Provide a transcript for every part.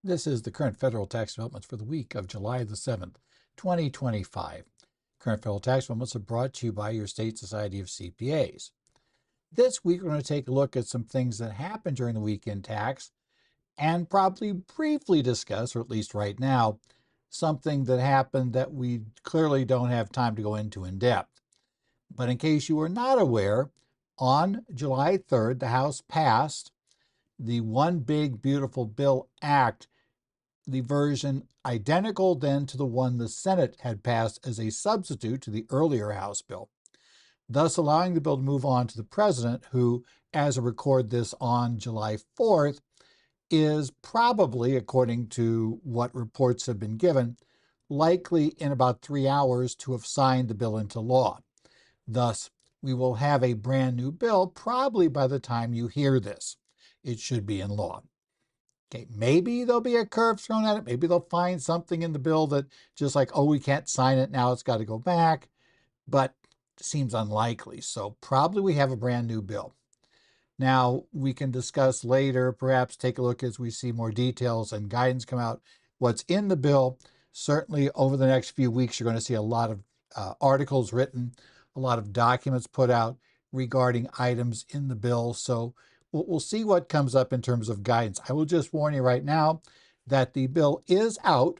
This is the current federal tax developments for the week of July the 7th, 2025. Current federal tax developments are brought to you by your state society of CPAs. This week, we're going to take a look at some things that happened during the week in tax and probably briefly discuss, or at least right now, something that happened that we clearly don't have time to go into in depth. But in case you were not aware, on July 3rd, the House passed the One Big Beautiful Bill Act, the version identical then to the one the Senate had passed as a substitute to the earlier House bill, thus allowing the bill to move on to the president, who, as I record this on July 4th, is probably, according to what reports have been given, likely in about 3 hours to have signed the bill into law. Thus, we will have a brand new bill probably by the time you hear this. It should be in law. Okay, maybe there'll be a curve thrown at it. Maybe they'll find something in the bill that just like, oh, we can't sign it now, it's got to go back. But it seems unlikely. So probably we have a brand new bill. Now, we can discuss later, perhaps take a look as we see more details and guidance come out, what's in the bill. Certainly over the next few weeks, you're going to see a lot of articles written, a lot of documents put out regarding items in the bill. So we'll see what comes up in terms of guidance. I will just warn you right now that the bill is out.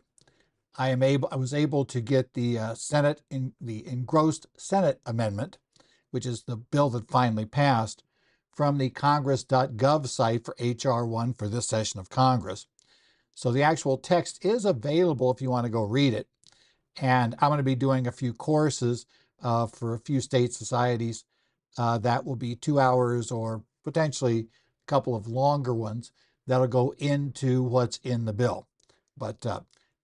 I was able to get the the engrossed Senate amendment, which is the bill that finally passed, from the congress.gov site for HR 1 for this session of Congress. So the actual text is available if you want to go read it. And I'm going to be doing a few courses for a few state societies. That will be 2 hours or potentially a couple of longer ones that'll go into what's in the bill. But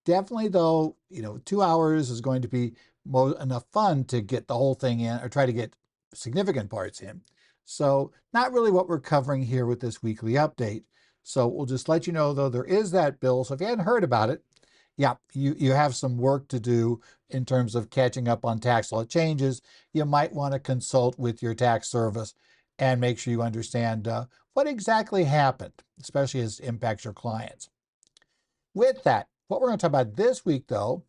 definitely, though, 2 hours is going to be enough fun to get the whole thing in or try to get significant parts in. So not really what we're covering here with this weekly update. So we'll just let you know, though, there is that bill. So if you hadn't heard about it, yeah, you have some work to do in terms of catching up on tax law changes. You might want to consult with your tax service and make sure you understand what exactly happened, especially as it impacts your clients. With that, what we're going to talk about this week, though,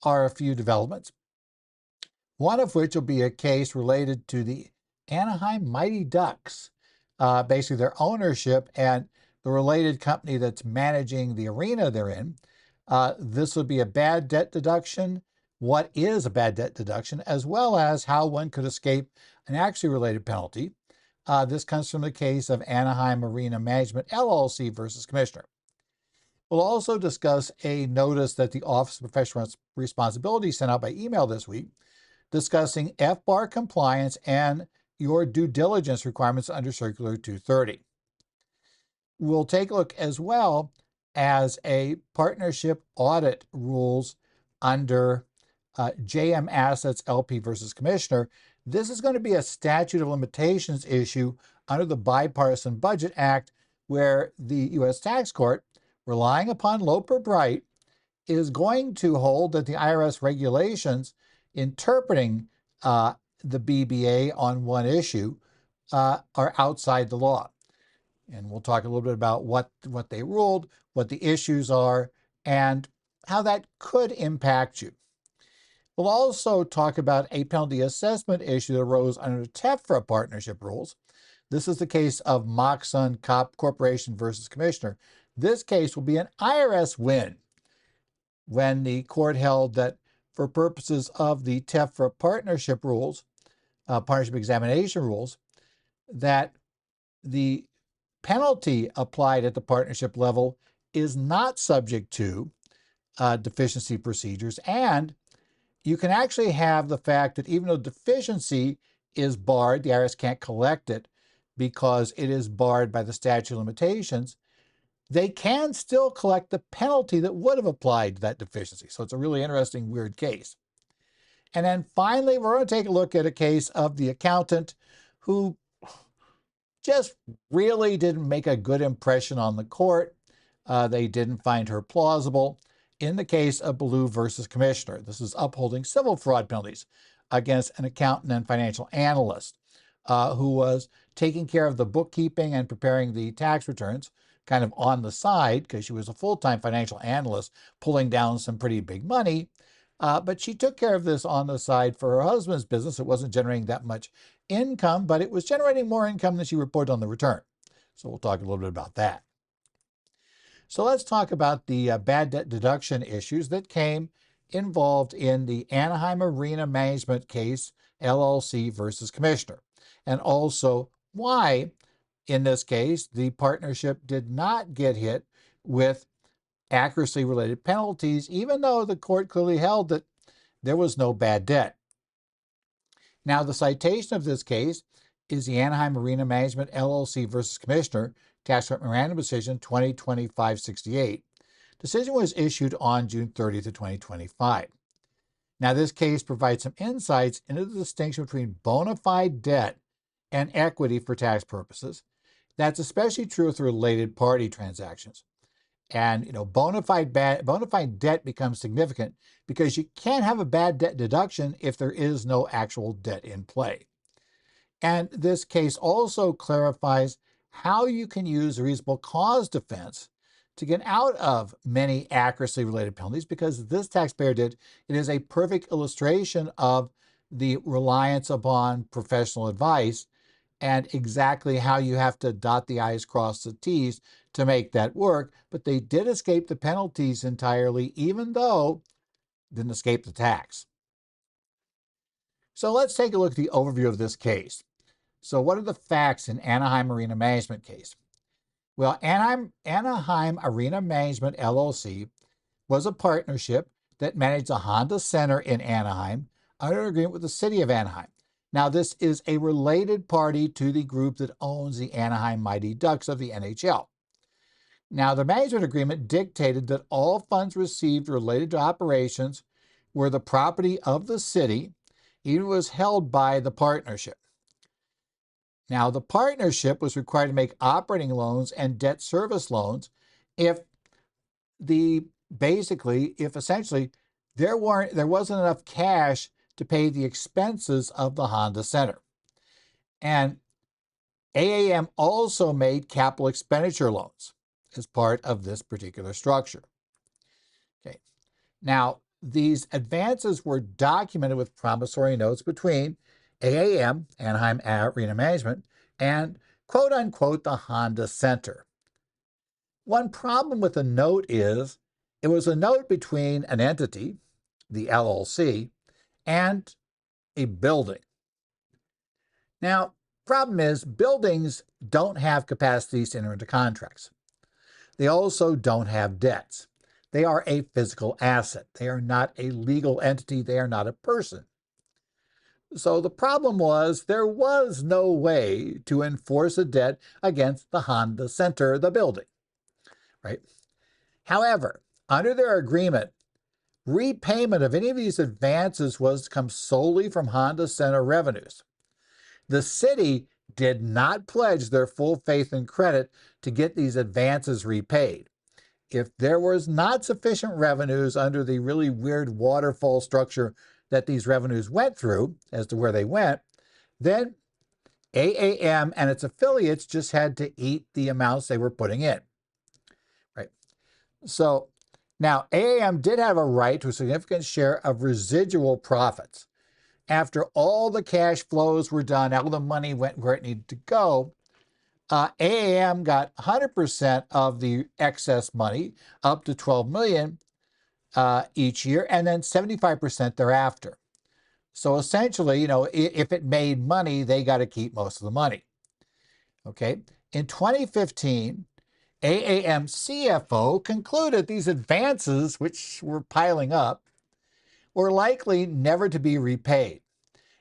are a few developments, one of which will be a case related to the Anaheim Mighty Ducks, basically their ownership and the related company that's managing the arena they're in. This would be a bad debt deduction. What is a bad debt deduction, as well as how one could escape an actually related penalty. This comes from the case of Anaheim Arena Management LLC versus Commissioner. We'll also discuss a notice that the Office of Professional Responsibility sent out by email this week, discussing FBAR compliance and your due diligence requirements under Circular 230. We'll take a look as well as a partnership audit rules under JM Assets LP versus Commissioner. This is going to be a statute of limitations issue under the Bipartisan Budget Act, where the U.S. Tax Court, relying upon Loper Bright, is going to hold that the IRS regulations interpreting the BBA on one issue are outside the law. And we'll talk a little bit about what they ruled, what the issues are, and how that could impact you. We'll also talk about a penalty assessment issue that arose under the TEFRA partnership rules. This is the case of Moxon Corporation versus Commissioner. This case will be an IRS win when the court held that for purposes of the TEFRA partnership rules, partnership examination rules, that the penalty applied at the partnership level is not subject to deficiency procedures. And you can actually have the fact that even though deficiency is barred, the IRS can't collect it because it is barred by the statute of limitations, they can still collect the penalty that would have applied to that deficiency. So it's a really interesting, weird case. And then finally, we're going to take a look at a case of the accountant who just really didn't make a good impression on the court. They didn't find her plausible in the case of Beleiu versus Commissioner. This is upholding civil fraud penalties against an accountant and financial analyst who was taking care of the bookkeeping and preparing the tax returns kind of on the side because she was a full-time financial analyst pulling down some pretty big money. But she took care of this on the side for her husband's business. It wasn't generating that much income, but it was generating more income than she reported on the return. So we'll talk a little bit about that. So let's talk about the bad debt deduction issues that came involved in the Anaheim Arena Management case, LLC versus Commissioner, and also why, in this case, the partnership did not get hit with accuracy-related penalties, even though the court clearly held that there was no bad debt. Now, the citation of this case is the Anaheim Arena Management LLC versus Commissioner, Tax Court Memorandum Decision 2025-68. Decision was issued on June 30th of 2025. Now, this case provides some insights into the distinction between bona fide debt and equity for tax purposes. That's especially true with related party transactions. And, bona fide debt becomes significant because you can't have a bad debt deduction if there is no actual debt in play. And this case also clarifies how you can use a reasonable cause defense to get out of many accuracy-related penalties, because this taxpayer did. It is a perfect illustration of the reliance upon professional advice and exactly how you have to dot the I's, cross the T's to make that work. But they did escape the penalties entirely, even though they didn't escape the tax. So let's take a look at the overview of this case. So what are the facts in Anaheim Arena Management case? Well, Anaheim Arena Management LLC was a partnership that managed a Honda Center in Anaheim under an agreement with the city of Anaheim. Now, this is a related party to the group that owns the Anaheim Mighty Ducks of the NHL. Now, the management agreement dictated that all funds received related to operations were the property of the city, even was held by the partnership. Now, the partnership was required to make operating loans and debt service loans if essentially there wasn't enough cash to pay the expenses of the Honda Center. And AAM also made capital expenditure loans as part of this particular structure. Okay. Now, these advances were documented with promissory notes between AAM, Anaheim Arena Management, and quote-unquote the Honda Center. One problem with the note is it was a note between an entity, the LLC, and a building. Now, problem is buildings don't have capacities to enter into contracts. They also don't have debts. They are a physical asset. They are not a legal entity. They are not a person. So the problem was there was no way to enforce a debt against the Honda Center, the building, right? However, under their agreement, repayment of any of these advances was to come solely from Honda Center revenues. The city did not pledge their full faith and credit to get these advances repaid. If there was not sufficient revenues under the really weird waterfall structure that these revenues went through as to where they went, then AAM and its affiliates just had to eat the amounts they were putting in, right? So now AAM did have a right to a significant share of residual profits. After all the cash flows were done, all the money went where it needed to go, AAM got 100% of the excess money, up to $12 million each year, and then 75% thereafter. So essentially, if it made money, they got to keep most of the money. Okay. In 2015, AAM CFO concluded these advances, which were piling up, were likely never to be repaid.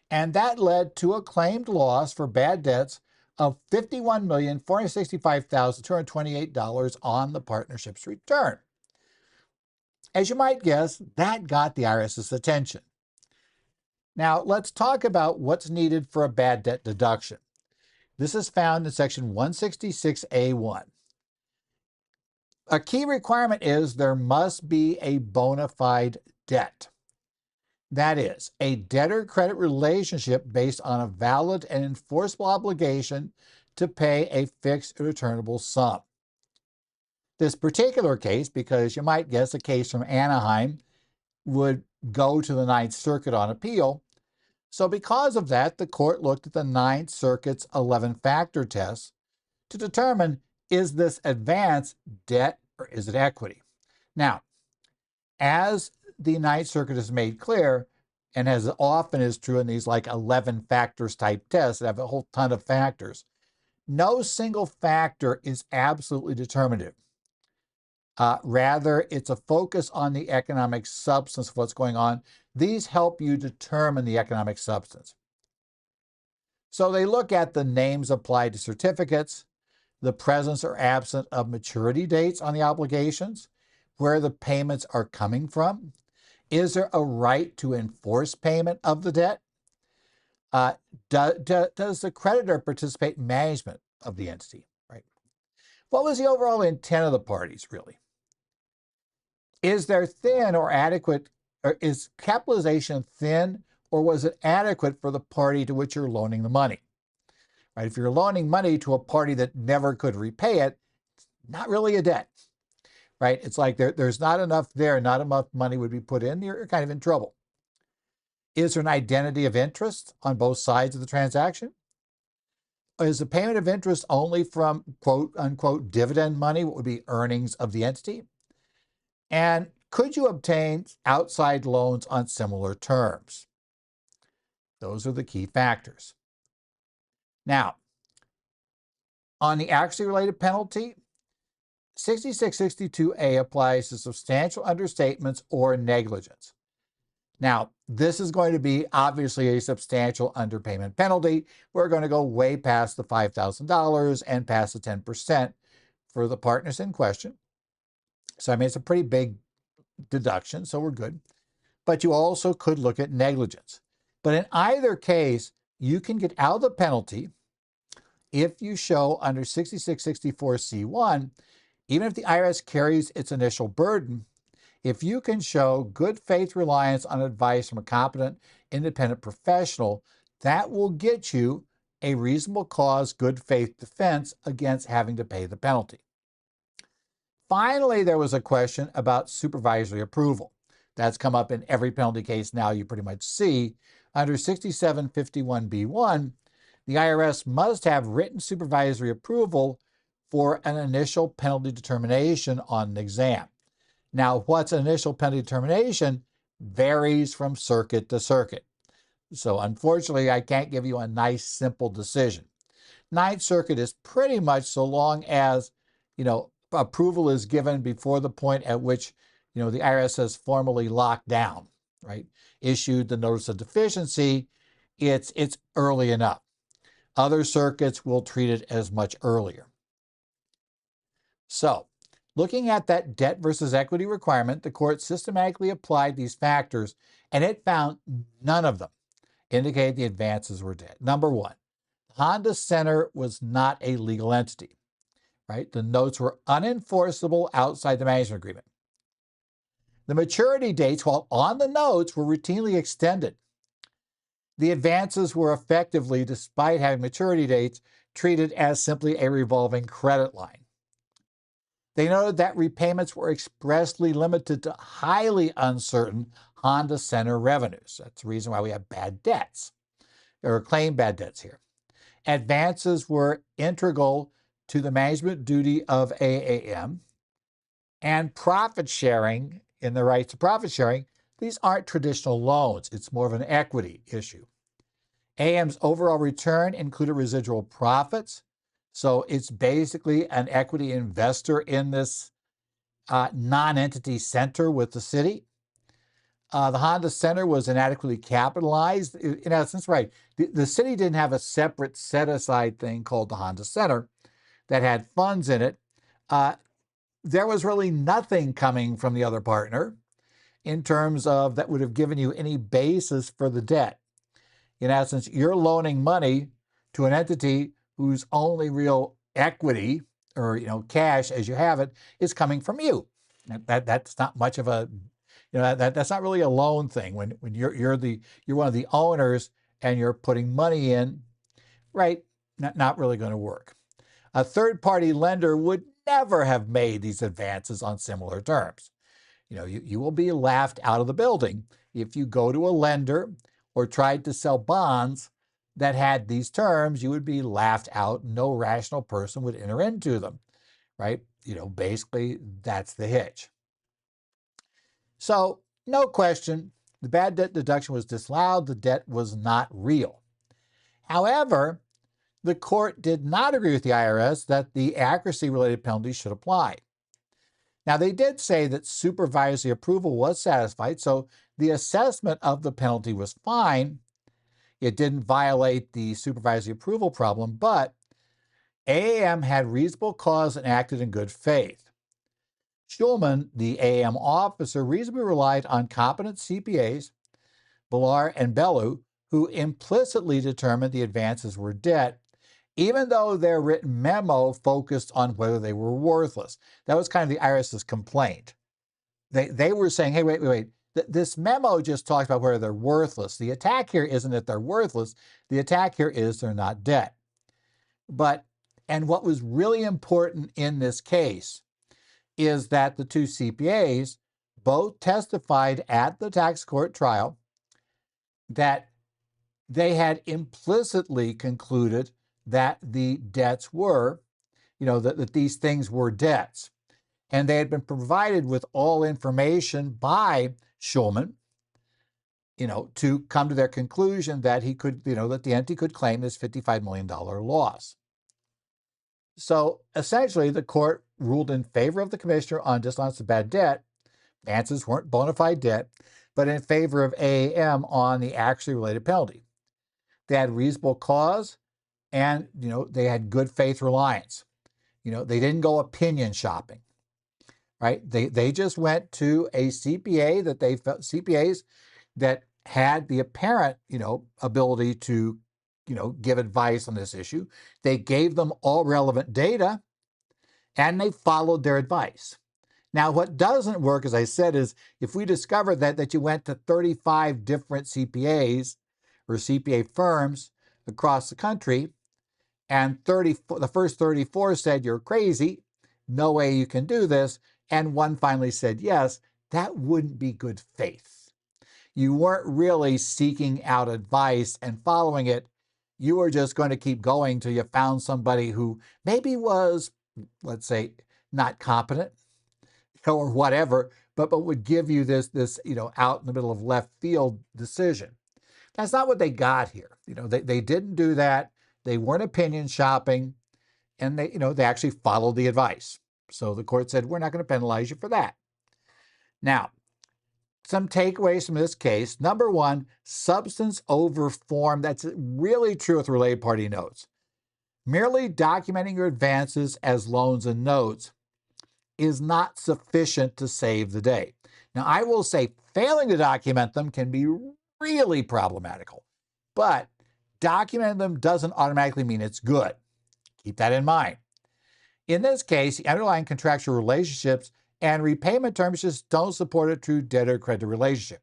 And that led to a claimed loss for bad debts of $51,465,228 on the partnership's return. As you might guess, that got the IRS's attention. Now, let's talk about what's needed for a bad debt deduction. This is found in Section 166A1. A key requirement is there must be a bona fide debt. That is, a debtor-credit relationship based on a valid and enforceable obligation to pay a fixed or returnable sum. This particular case, because you might guess a case from Anaheim would go to the Ninth Circuit on appeal. So because of that, the court looked at the Ninth Circuit's 11-factor test to determine, is this advance debt or is it equity? Now, as the Ninth Circuit has made clear, and as often is true in these like 11 factors type tests that have a whole ton of factors, no single factor is absolutely determinative. Rather, it's a focus on the economic substance of what's going on. These help you determine the economic substance. So they look at the names applied to certificates, the presence or absence of maturity dates on the obligations, where the payments are coming from. Is there a right to enforce payment of the debt? Does the creditor participate in management of the entity? Right? What was the overall intent of the parties, really? Is there thin or adequate, or is capitalization thin, or was it adequate for the party to which you're loaning the money? Right? If you're loaning money to a party that never could repay it, it's not really a debt. Right? It's like there's not enough there, not enough money would be put in, you're kind of in trouble. Is there an identity of interest on both sides of the transaction? Is the payment of interest only from quote unquote dividend money, what would be earnings of the entity? And could you obtain outside loans on similar terms? Those are the key factors. Now, on the actually related penalty, 6662A applies to substantial understatements or negligence. Now, this is going to be obviously a substantial underpayment penalty. We're going to go way past the $5,000 and past the 10% for the partners in question. So, I mean, it's a pretty big deduction, so we're good. But you also could look at negligence. But in either case, you can get out of the penalty if you show under 6664C1, even if the IRS carries its initial burden, if you can show good faith reliance on advice from a competent, independent professional, that will get you a reasonable cause, good faith defense against having to pay the penalty. Finally, there was a question about supervisory approval. That's come up in every penalty case now you pretty much see. Under 6751B1, the IRS must have written supervisory approval for an initial penalty determination on an exam. Now, what's an initial penalty determination varies from circuit to circuit. So unfortunately, I can't give you a nice, simple decision. Ninth Circuit is pretty much so long as, approval is given before the point at which, the IRS has formally locked down, right? Issued the notice of deficiency, it's early enough. Other circuits will treat it as much earlier. So, looking at that debt versus equity requirement, the court systematically applied these factors, and it found none of them indicate the advances were debt. Number one, Honda Center was not a legal entity, right? The notes were unenforceable outside the management agreement. The maturity dates, while on the notes, were routinely extended. The advances were effectively, despite having maturity dates, treated as simply a revolving credit line. They noted that repayments were expressly limited to highly uncertain Honda Center revenues. That's the reason why we have bad debts, or claim bad debts here. Advances were integral to the management duty of AAM, and profit sharing, in the rights to profit sharing, these aren't traditional loans. It's more of an equity issue. AAM's overall return included residual profits, so it's basically an equity investor in this non-entity center with the city. The Honda Center was inadequately capitalized. In essence, right, the city didn't have a separate set-aside thing called the Honda Center that had funds in it. There was really nothing coming from the other partner in terms of that would have given you any basis for the debt. In essence, you're loaning money to an entity whose only real equity or cash as you have it is coming from you. That's not much of a that's not really a loan thing when you're one of the owners and you're putting money in, right? Not really going to work. A third-party lender would never have made these advances on similar terms. You will be laughed out of the building if you go to a lender or tried to sell bonds that had these terms. You would be laughed out. No rational person would enter into them, right? Basically, that's the hitch. So, no question, the bad debt deduction was disallowed. The debt was not real. However, the court did not agree with the IRS that the accuracy-related penalties should apply. Now, they did say that supervisory approval was satisfied, so the assessment of the penalty was fine. It didn't violate the supervisory approval problem, but AAM had reasonable cause and acted in good faith. Schulman, the AAM officer, reasonably relied on competent CPAs, Beleiu and Beleiu, who implicitly determined the advances were debt, even though their written memo focused on whether they were worthless. That was kind of the IRS's complaint. They were saying, hey, wait. This memo just talks about whether they're worthless. The attack here isn't that they're worthless. The attack here is they're not debt. And what was really important in this case is that the two CPAs both testified at the tax court trial that they had implicitly concluded that the debts were, that these things were debts. And they had been provided with all information by Schulman, to come to their conclusion that he could, that the entity could claim this $55 million loss. So essentially, the court ruled in favor of the commissioner on dishonest bad debt. Advances weren't bona fide debt, but in favor of AAM on the actually related penalty. They had reasonable cause, and they had good faith reliance. They didn't go opinion shopping, right? They just went to a CPA that they felt, CPAs that had the apparent ability to give advice on this issue. They gave them all relevant data, and they followed their advice. Now, what doesn't work, as I said, is if we discovered that you went to 35 different CPAs or CPA firms across the country, and the first 34 said you're crazy, no way you can do this, and one finally said yes, that wouldn't be good faith. You weren't really seeking out advice and following it. You were just going to keep going till you found somebody who maybe was, let's say, not competent or whatever, but would give you this out in the middle of left field decision. That's not what they got here. They didn't do that. They weren't opinion shopping, and they actually followed the advice. So the court said, we're not going to penalize you for that. Now, some takeaways from this case. Number one, substance over form. That's really true with related party notes. Merely documenting your advances as loans and notes is not sufficient to save the day. Now, I will say failing to document them can be really problematical, but documenting them doesn't automatically mean it's good. Keep that in mind. In this case, the underlying contractual relationships and repayment terms just don't support a true debtor-creditor relationship.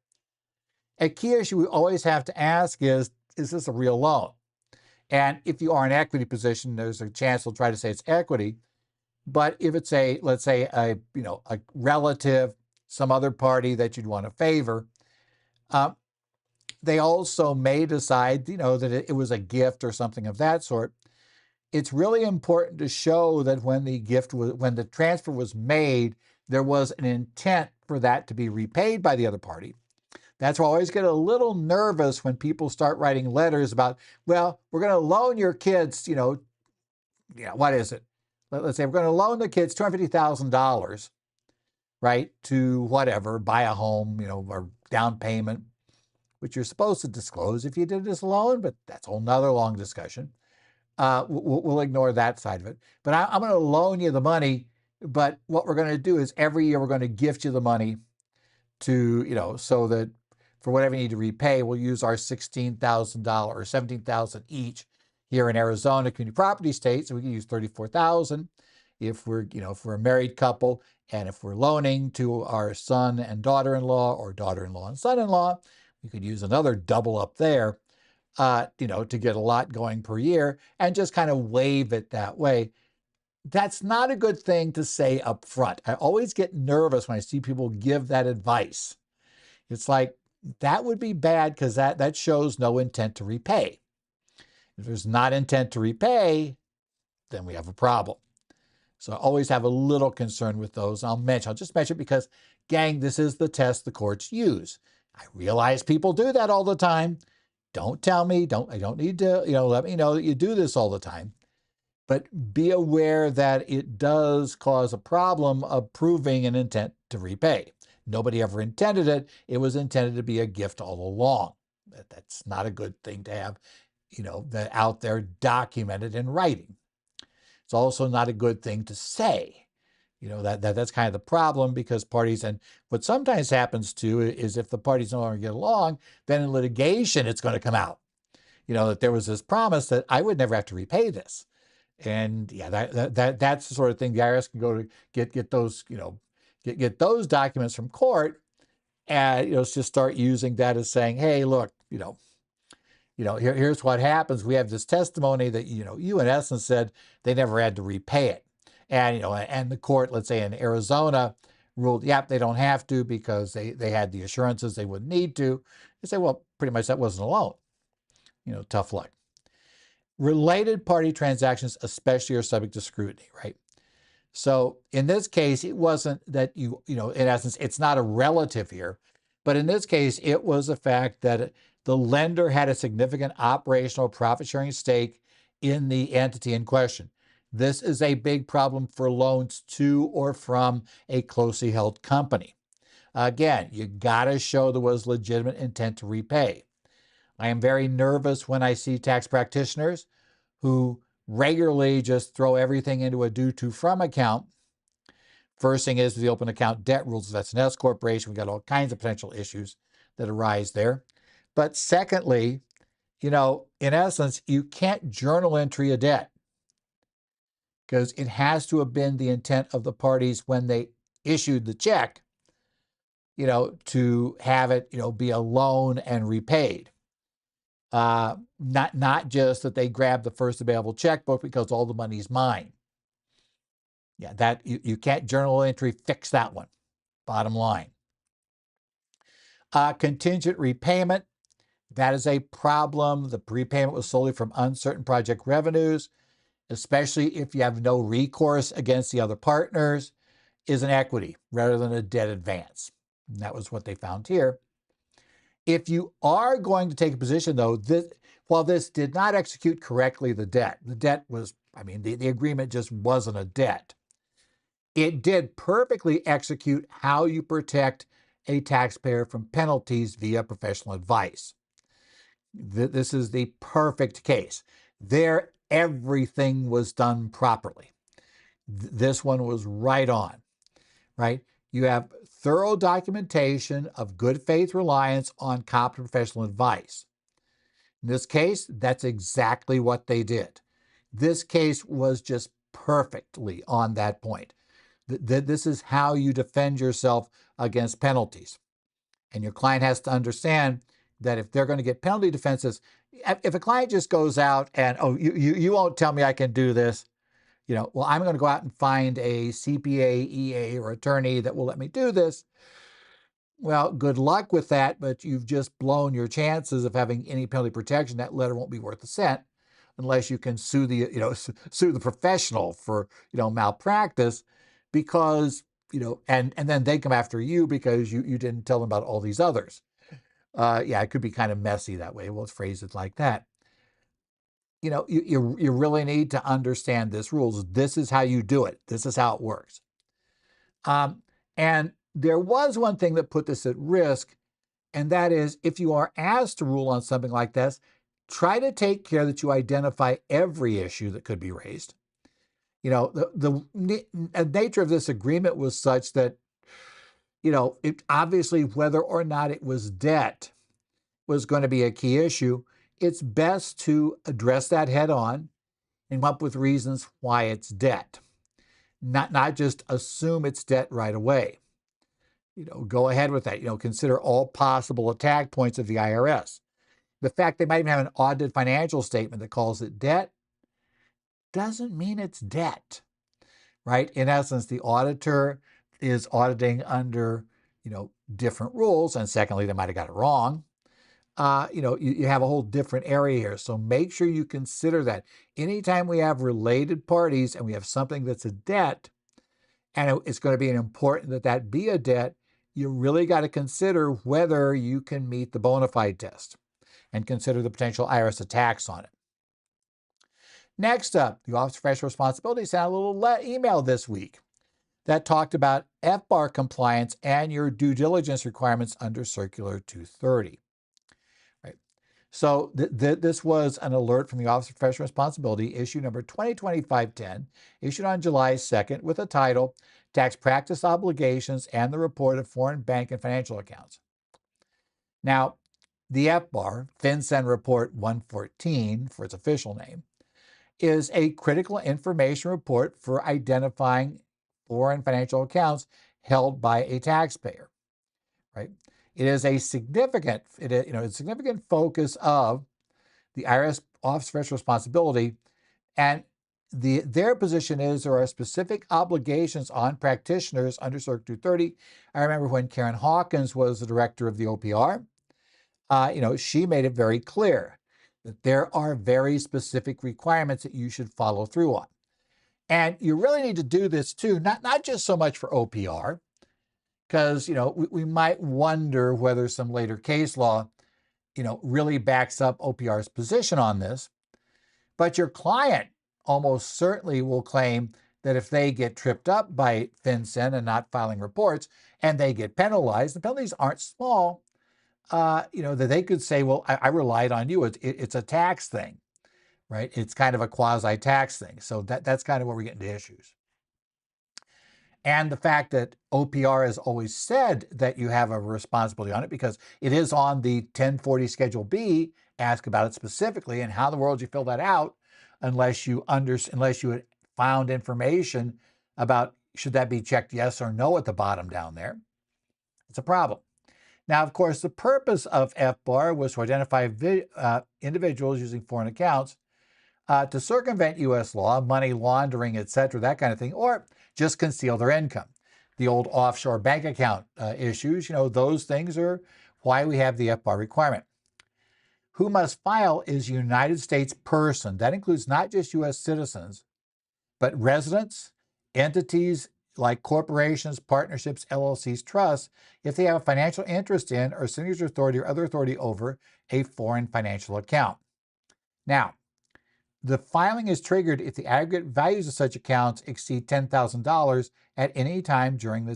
A key issue we always have to ask is this a real loan? And if you are in equity position, there's a chance they'll try to say it's equity. But if it's let's say a relative, some other party that you'd want to favor, they also may decide, that it was a gift or something of that sort. It's really important to show that when the transfer was made, there was an intent for that to be repaid by the other party. That's why I always get a little nervous when people start writing letters about, well, we're going to loan your kids, what is it? Let's say we're going to loan the kids $250,000, right, to whatever, buy a home, or down payment, which you're supposed to disclose if you did this loan, but that's a whole nother long discussion. We'll ignore that side of it. But I'm going to loan you the money, but what we're going to do is every year we're going to gift you the money to, so that for whatever you need to repay, we'll use our $16,000 or $17,000 each here in Arizona community property state, so we can use $34,000 if we're a married couple, and if we're loaning to our son and daughter-in-law or daughter-in-law and son-in-law, we could use another double up there, to get a lot going per year and just kind of waive it that way. That's not a good thing to say up front. I always get nervous when I see people give that advice. It's like, that would be bad because that shows no intent to repay. If there's not intent to repay, then we have a problem. So I always have a little concern with those. I'll just mention it because, gang, this is the test the courts use. I realize people do that all the time. Don't tell me, I don't need to, let me know that you do this all the time. But be aware that it does cause a problem of proving an intent to repay. Nobody ever intended it. It was intended to be a gift all along. That's not a good thing to have, that out there documented in writing. It's also not a good thing to say. That's kind of the problem, because parties, and what sometimes happens too is if the parties no longer get along, then in litigation it's going to come out, that there was this promise that I would never have to repay this. And yeah, that's the sort of thing the IRS can go to get those, get those documents from court, and just start using that as saying, hey, look, here's what happens. We have this testimony that you in essence said they never had to repay it, and and the court, let's say in Arizona, ruled, yep, they don't have to because they had the assurances they wouldn't need to. You say, well, pretty much that wasn't a loan. Tough luck. Related party transactions especially are subject to scrutiny, right? So in this case, it wasn't that in essence, it's not a relative here, but in this case, it was the fact that the lender had a significant operational profit-sharing stake in the entity in question. This is a big problem for loans to or from a closely held company. Again, you got to show there was legitimate intent to repay. I am very nervous when I see tax practitioners who regularly just throw everything into a due to from account. First thing is the open account debt rules. That's an S corporation. We got all kinds of potential issues that arise there. But secondly, in essence, you can't journal entry a debt because it has to have been the intent of the parties when they issued the check, to have it, be a loan and repaid. Not just that they grab the first available checkbook because all the money's mine. Yeah, that you can't journal entry fix that one. Bottom line. Contingent repayment, that is a problem. The prepayment was solely from uncertain project revenues, especially if you have no recourse against the other partners, is an equity rather than a debt advance. And that was what they found here. If you are going to take a position, though, while this did not execute correctly the debt was, the agreement just wasn't a debt. It did perfectly execute how you protect a taxpayer from penalties via professional advice. This is the perfect case. There, everything was done properly. This one was right on, right? You have thorough documentation of good faith reliance on competent professional advice. In this case, that's exactly what they did. This case was just perfectly on that point. This is how you defend yourself against penalties. And your client has to understand that if they're going to get penalty defenses, if a client just goes out and, oh, you won't tell me I can do this, well, I'm going to go out and find a CPA, EA, or attorney that will let me do this. Well, good luck with that, but you've just blown your chances of having any penalty protection. That letter won't be worth a cent unless you can sue the professional for, malpractice, because, and then they come after you because you didn't tell them about all these others. Yeah, it could be kind of messy that way. We'll phrase it like that. You really need to understand this rules. This is how you do it. This is how it works. And there was one thing that put this at risk, and that is if you are asked to rule on something like this, try to take care that you identify every issue that could be raised. The nature of this agreement was such that, it obviously whether or not it was debt was going to be a key issue. It's best to address that head on and come up with reasons why it's debt. Not just assume it's debt right away. Go ahead with that. Consider all possible attack points of the IRS. The fact they might even have an audited financial statement that calls it debt doesn't mean it's debt. right? In essence, the auditor is auditing under, different rules. And secondly, they might have got it wrong. You have a whole different area here. So make sure you consider that. Anytime we have related parties and we have something that's a debt, and it's going to be important that that be a debt, you really got to consider whether you can meet the bona fide test and consider the potential IRS tax on it. Next up, the Office of Professional Responsibility sent out a little email this week that talked about FBAR compliance and your due diligence requirements under Circular 230. Right. So this was an alert from the Office of Professional Responsibility, issue number 2025-10, issued on July 2nd with the title, Tax Practice Obligations and the Report of Foreign Bank and Financial Accounts. Now, the FBAR, FinCEN Report 114 for its official name, is a critical information report for identifying foreign financial accounts held by a taxpayer, right? It is a significant, significant focus of the IRS Office of Professional Responsibility, and their position is there are specific obligations on practitioners under Circular 230. I remember when Karen Hawkins was the director of the OPR, she made it very clear that there are very specific requirements that you should follow through on. And you really need to do this too, not just so much for OPR, because, we might wonder whether some later case law, really backs up OPR's position on this. But your client almost certainly will claim that if they get tripped up by FinCEN and not filing reports and they get penalized, the penalties aren't small, that they could say, well, I relied on you. It's a tax thing, right? It's kind of a quasi-tax thing. So that's kind of where we get into issues. And the fact that OPR has always said that you have a responsibility on it because it is on the 1040 Schedule B, ask about it specifically, and how in the world do you fill that out unless you had found information about should that be checked yes or no at the bottom down there. It's a problem. Now, of course, the purpose of FBAR was to identify individuals using foreign accounts to circumvent U.S. law, money laundering, etc., that kind of thing, or just conceal their income. The old offshore bank account issues, those things are why we have the FBAR requirement. Who must file is a United States person. That includes not just U.S. citizens, but residents, entities like corporations, partnerships, LLCs, trusts, if they have a financial interest in or signature authority or other authority over a foreign financial account. Now, the filing is triggered if the aggregate values of such accounts exceed $10,000 at any time during the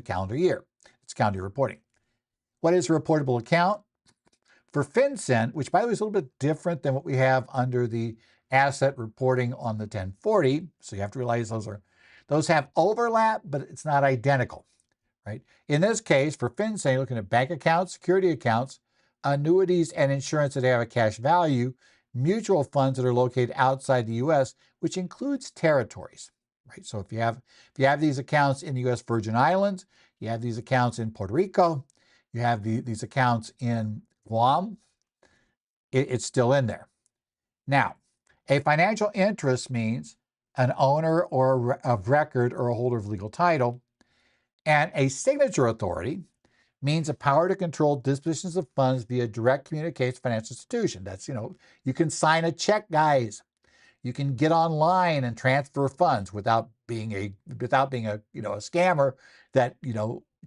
calendar year. It's calendar year reporting. What is a reportable account? For FinCEN, which by the way is a little bit different than what we have under the asset reporting on the 1040, so you have to realize those have overlap, but it's not identical, right? In this case, for FinCEN, you're looking at bank accounts, security accounts, annuities, and insurance that have a cash value, mutual funds that are located outside the U.S., which includes territories, right? So if you have these accounts in the U.S. Virgin Islands, you have these accounts in Puerto Rico, you have these accounts in Guam, it's still in there. Now, a financial interest means an owner or of record or a holder of legal title, and a signature authority means a power to control dispositions of funds via direct communication with financial institution. That's, you can sign a check, guys. You can get online and transfer funds without being a scammer that,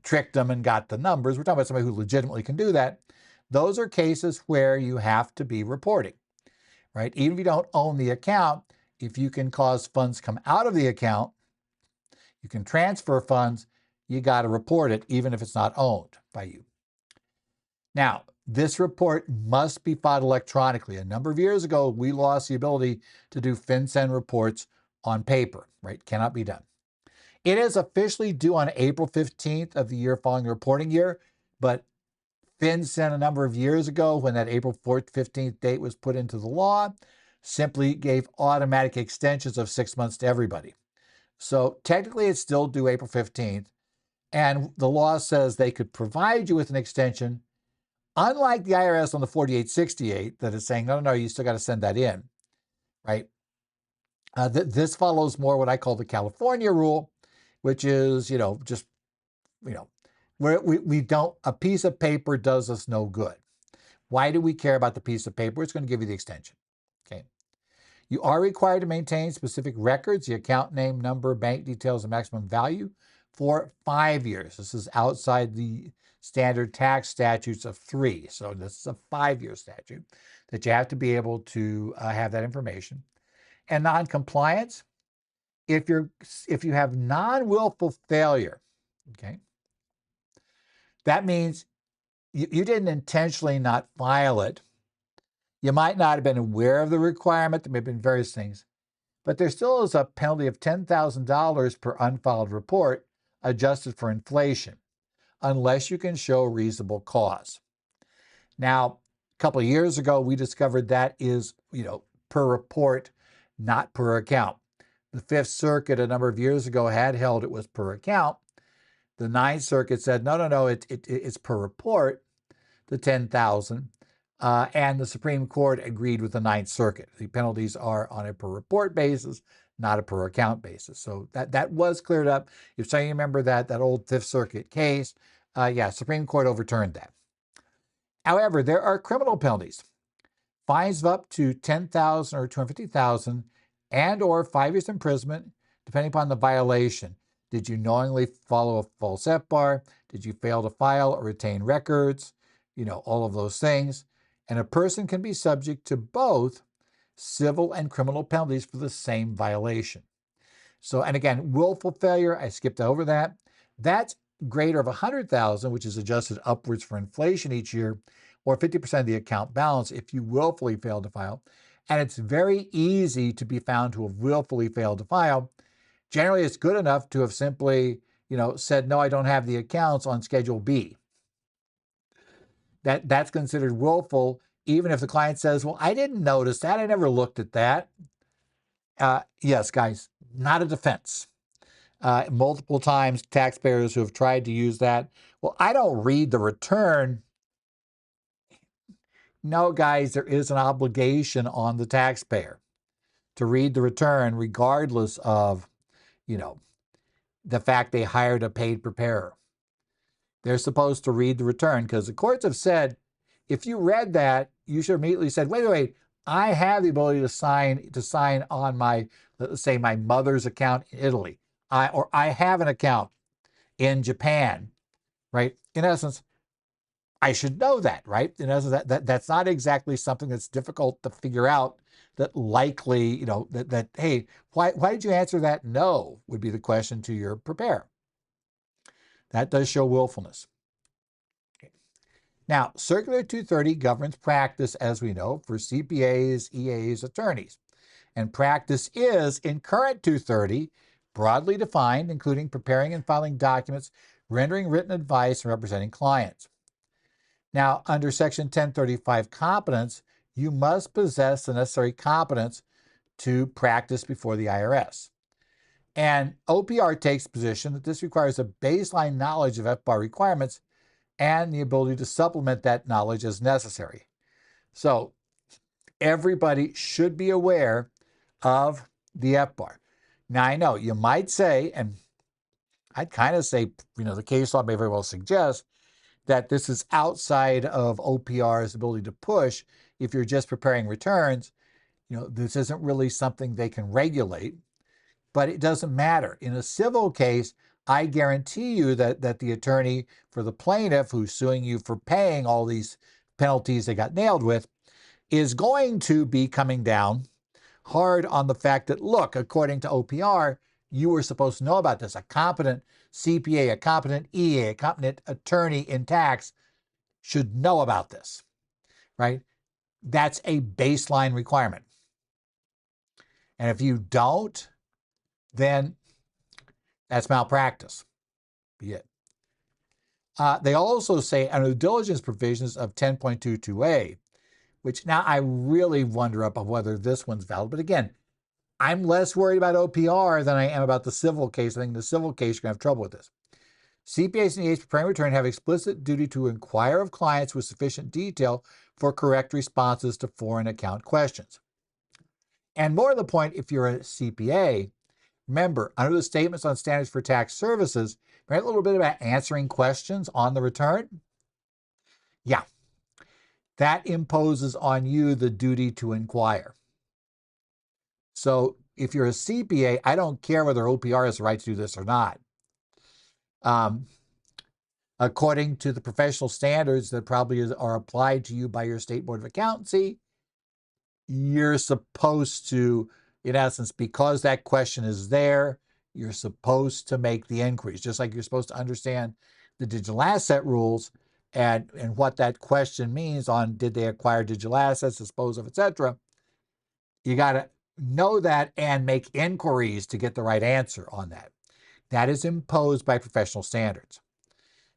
tricked them and got the numbers. We're talking about somebody who legitimately can do that. Those are cases where you have to be reporting, right? Even if you don't own the account, if you can cause funds come out of the account, you can transfer funds, you got to report it, even if it's not owned by you. Now, this report must be filed electronically. A number of years ago, we lost the ability to do FinCEN reports on paper, right? Cannot be done. It is officially due on April 15th of the year following the reporting year, but FinCEN a number of years ago, when that April 15th date was put into the law, simply gave automatic extensions of 6 months to everybody. So technically it's still due April 15th, and the law says they could provide you with an extension, unlike the IRS on the 4868 that is saying, no, you still got to send that in, right? This follows more what I call the California rule, which is, just, where we don't, a piece of paper does us no good. Why do we care about the piece of paper? It's going to give you the extension. Okay. You are required to maintain specific records, the account name, number, bank details, and maximum value for 5 years. This is outside the standard tax statutes of 3. So this is a 5-year statute that you have to be able to have that information. And non-compliance, if you have non-willful failure, okay, that means you didn't intentionally not file it. You might not have been aware of the requirement. There may have been various things, but there still is a penalty of $10,000 per unfiled report adjusted for inflation, unless you can show reasonable cause. Now, a couple of years ago, we discovered that is, per report, not per account. The Fifth Circuit a number of years ago had held it was per account. The Ninth Circuit said, no, it's per report, the $10,000. And the Supreme Court agreed with the Ninth Circuit. The penalties are on a per report basis, not a per account basis. So that was cleared up. If some of you remember that old Fifth Circuit case, Supreme Court overturned that. However, there are criminal penalties. Fines of up to $10,000 or $250,000 and or 5 years imprisonment, depending upon the violation. Did you knowingly follow a false FBAR? Did you fail to file or retain records? All of those things. And a person can be subject to both civil and criminal penalties for the same violation. So, and again, willful failure, I skipped over that. That's greater of $100,000, which is adjusted upwards for inflation each year, or 50% of the account balance if you willfully fail to file. And it's very easy to be found to have willfully failed to file. Generally, it's good enough to have simply, said, no, I don't have the accounts on Schedule B. That's considered willful, even if the client says, well, I didn't notice that. I never looked at that. Yes, guys, not a defense. Multiple times, taxpayers who have tried to use that, well, I don't read the return. No, guys, there is an obligation on the taxpayer to read the return regardless of, the fact they hired a paid preparer. They're supposed to read the return because the courts have said, if you read that, you should immediately said, wait, I have the ability to sign on my, let's say, my mother's account in Italy. I have an account in Japan, right? In essence, I should know that, right? In essence, that's not exactly something that's difficult to figure out. That likely, hey, why did you answer that? No, would be the question to your preparer. That does show willfulness. Okay. Now, Circular 230 governs practice, as we know, for CPAs, EAs, attorneys. And practice is, in current 230, broadly defined, including preparing and filing documents, rendering written advice, and representing clients. Now, under Section 1035 competence, you must possess the necessary competence to practice before the IRS. And OPR takes the position that this requires a baseline knowledge of FBAR requirements and the ability to supplement that knowledge as necessary. So everybody should be aware of the FBAR. Now, I know you might say, and I'd kind of say, the case law may very well suggest that this is outside of OPR's ability to push. If you're just preparing returns, this isn't really something they can regulate, but it doesn't matter. In a civil case, I guarantee you that the attorney for the plaintiff who's suing you for paying all these penalties they got nailed with is going to be coming down hard on the fact that, look, according to OPR, you were supposed to know about this. A competent CPA, a competent EA, a competent attorney in tax should know about this, right? That's a baseline requirement. And if you don't, then that's malpractice. Be it. They also say under the diligence provisions of 10.22a, which now I really wonder up on whether this one's valid. But again, I'm less worried about OPR than I am about the civil case. I think in the civil case, you're going to have trouble with this. CPAs and EAs preparing return have explicit duty to inquire of clients with sufficient detail for correct responses to foreign account questions. And more to the point, if you're a CPA, remember, under the statements on standards for tax services, remember a little bit about answering questions on the return? Yeah, that imposes on you the duty to inquire. So if you're a CPA, I don't care whether OPR has the right to do this or not. According to the professional standards that probably are applied to you by your state board of accountancy, you're supposed to, in essence, because that question is there, you're supposed to make the inquiries, just like you're supposed to understand the digital asset rules and what that question means on did they acquire digital assets, dispose of, etc. You got to know that and make inquiries to get the right answer on that. That is imposed by professional standards.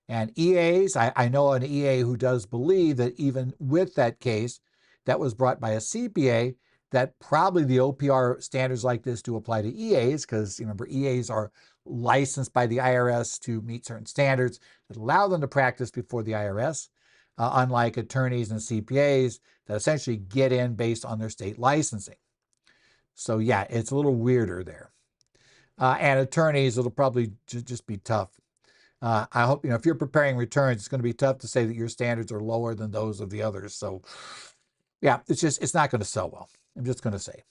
And EAs, I know an EA who does believe that even with that case that was brought by a CPA, that probably the OPR standards like this do apply to EAs, because remember, EAs are licensed by the IRS to meet certain standards that allow them to practice before the IRS, unlike attorneys and CPAs that essentially get in based on their state licensing. So yeah, it's a little weirder there. And attorneys, it'll probably just be tough. I hope, if you're preparing returns, it's going to be tough to say that your standards are lower than those of the others. So yeah, it's not going to sell well. I'm just going to say.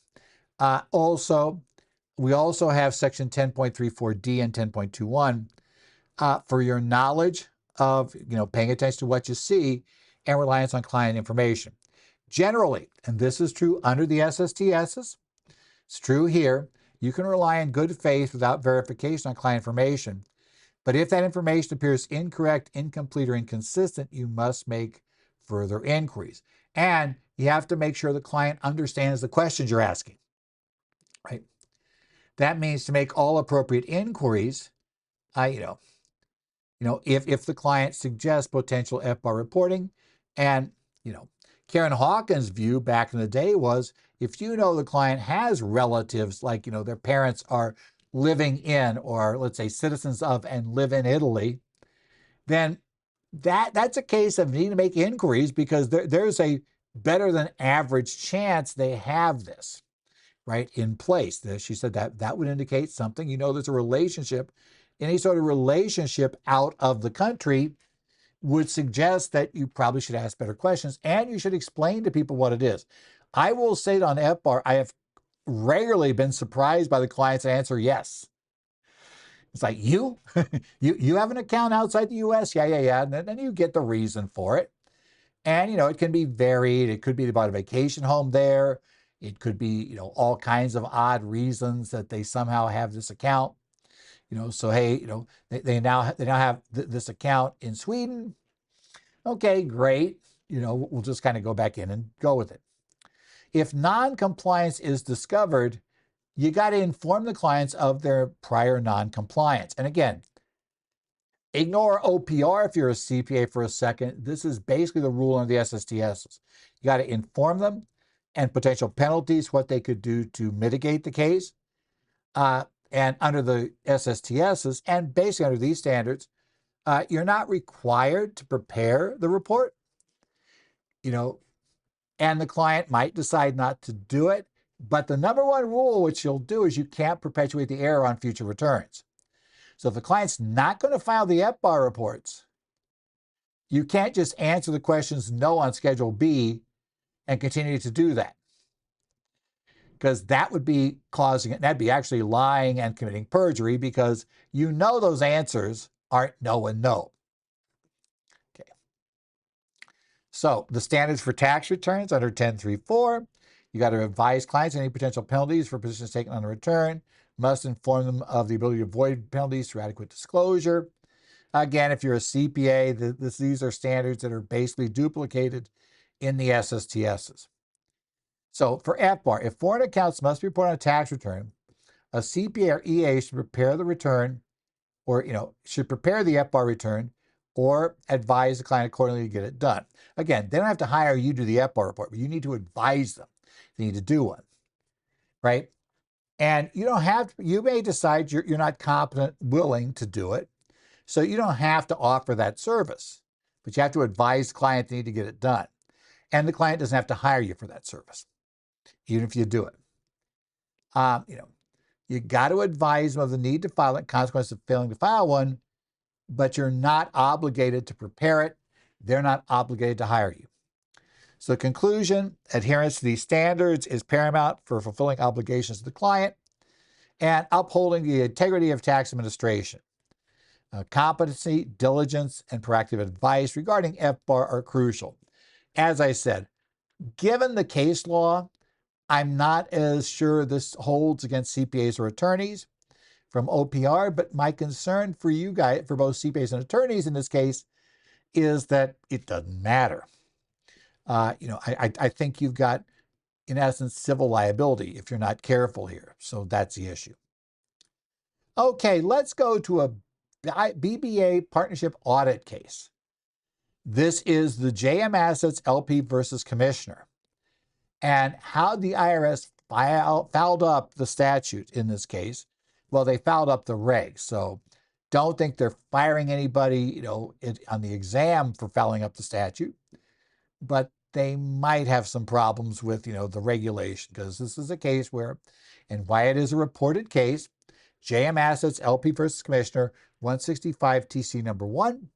We also have section 10.34D and 10.21 for your knowledge of, paying attention to what you see and reliance on client information. Generally, and this is true under the SSTSs, it's true here, you can rely on good faith without verification on client information. But if that information appears incorrect, incomplete, or inconsistent, you must make further inquiries. And you have to make sure the client understands the questions you're asking, right? That means to make all appropriate inquiries, if the client suggests potential FBAR reporting. And, Karen Hawkins' view back in the day was, if you know the client has relatives, like, their parents are living in, or let's say citizens of and live in Italy, then that's a case of needing to make inquiries, because there's a better than average chance they have this, right, in place. She said that would indicate something. There's a relationship. Any sort of relationship out of the country would suggest that you probably should ask better questions, and you should explain to people what it is. I will say that on FBAR, I have rarely been surprised by the client's answer yes. It's like, you have an account outside the U.S.? Yeah. And then you get the reason for it. And, it can be varied. It could be about a vacation home there. It could be, all kinds of odd reasons that they somehow have this account. So, hey, they now have this account in Sweden. Okay, great. We'll just kind of go back in and go with it. If non-compliance is discovered, you got to inform the clients of their prior non-compliance. And again, ignore OPR if you're a CPA for a second. This is basically the rule on the SSTSs. You got to inform them and potential penalties, what they could do to mitigate the case. And under the SSTSs, and basically under these standards, you're not required to prepare the report. And the client might decide not to do it. But the number one rule, which you'll do, is you can't perpetuate the error on future returns. So if the client's not going to file the FBAR reports, you can't just answer the questions no on Schedule B and continue to do that, because that would be causing it. That'd be actually lying and committing perjury, because those answers aren't no and no. Okay. So the standards for tax returns under 10.3.4, you got to advise clients any potential penalties for positions taken on a return, must inform them of the ability to avoid penalties through adequate disclosure. Again, if you're a CPA, these are standards that are basically duplicated in the SSTSs. So for FBAR, if foreign accounts must be reported on a tax return, a CPA or EA should prepare the return, or should prepare the FBAR return, or advise the client accordingly to get it done. Again, they don't have to hire you to do the FBAR report, but you need to advise them. They need to do one, right? And you may decide you're not competent, willing to do it. So you don't have to offer that service, but you have to advise the client they need to get it done. And the client doesn't have to hire you for that service, even if you do it. You know, you got to advise them of the need to file it, consequence of failing to file one, but you're not obligated to prepare it. They're not obligated to hire you. So conclusion, adherence to these standards is paramount for fulfilling obligations to the client and upholding the integrity of tax administration. Competency, diligence, and proactive advice regarding FBAR are crucial. As I said, given the case law, I'm not as sure this holds against CPAs or attorneys from OPR, but my concern for you guys, for both CPAs and attorneys in this case, is that it doesn't matter. I think you've got, in essence, civil liability if you're not careful here. So that's the issue. Okay, let's go to a BBA partnership audit case. This is the JM Assets LP versus Commissioner. And how the IRS fouled up the statute in this case. Well, they fouled up the regs. So don't think they're firing anybody, on the exam for fouling up the statute. But they might have some problems with, the regulation, because this is a case where, and why it is a reported case, JM Assets LP versus Commissioner 165 TC number 1.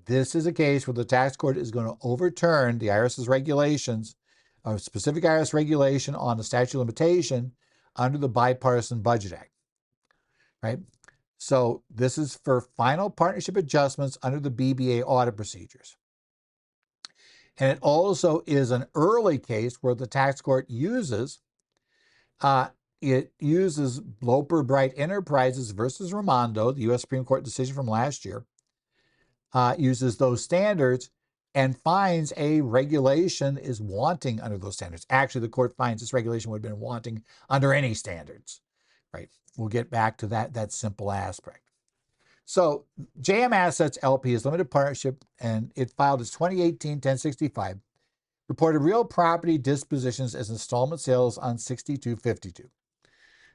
This is a case where the tax court is going to overturn the IRS's regulations, a specific IRS regulation on the statute of limitation under the Bipartisan Budget Act, right? So this is for final partnership adjustments under the BBA audit procedures. And it also is an early case where the tax court uses Loper Bright Enterprises versus Raimondo, the U.S. Supreme Court decision from last year, uses those standards and finds a regulation is wanting under those standards. Actually, the court finds this regulation would have been wanting under any standards, right? We'll get back to that simple aspect. So JM Assets LP is limited partnership, and it filed its 2018 1065, reported real property dispositions as installment sales on 6252.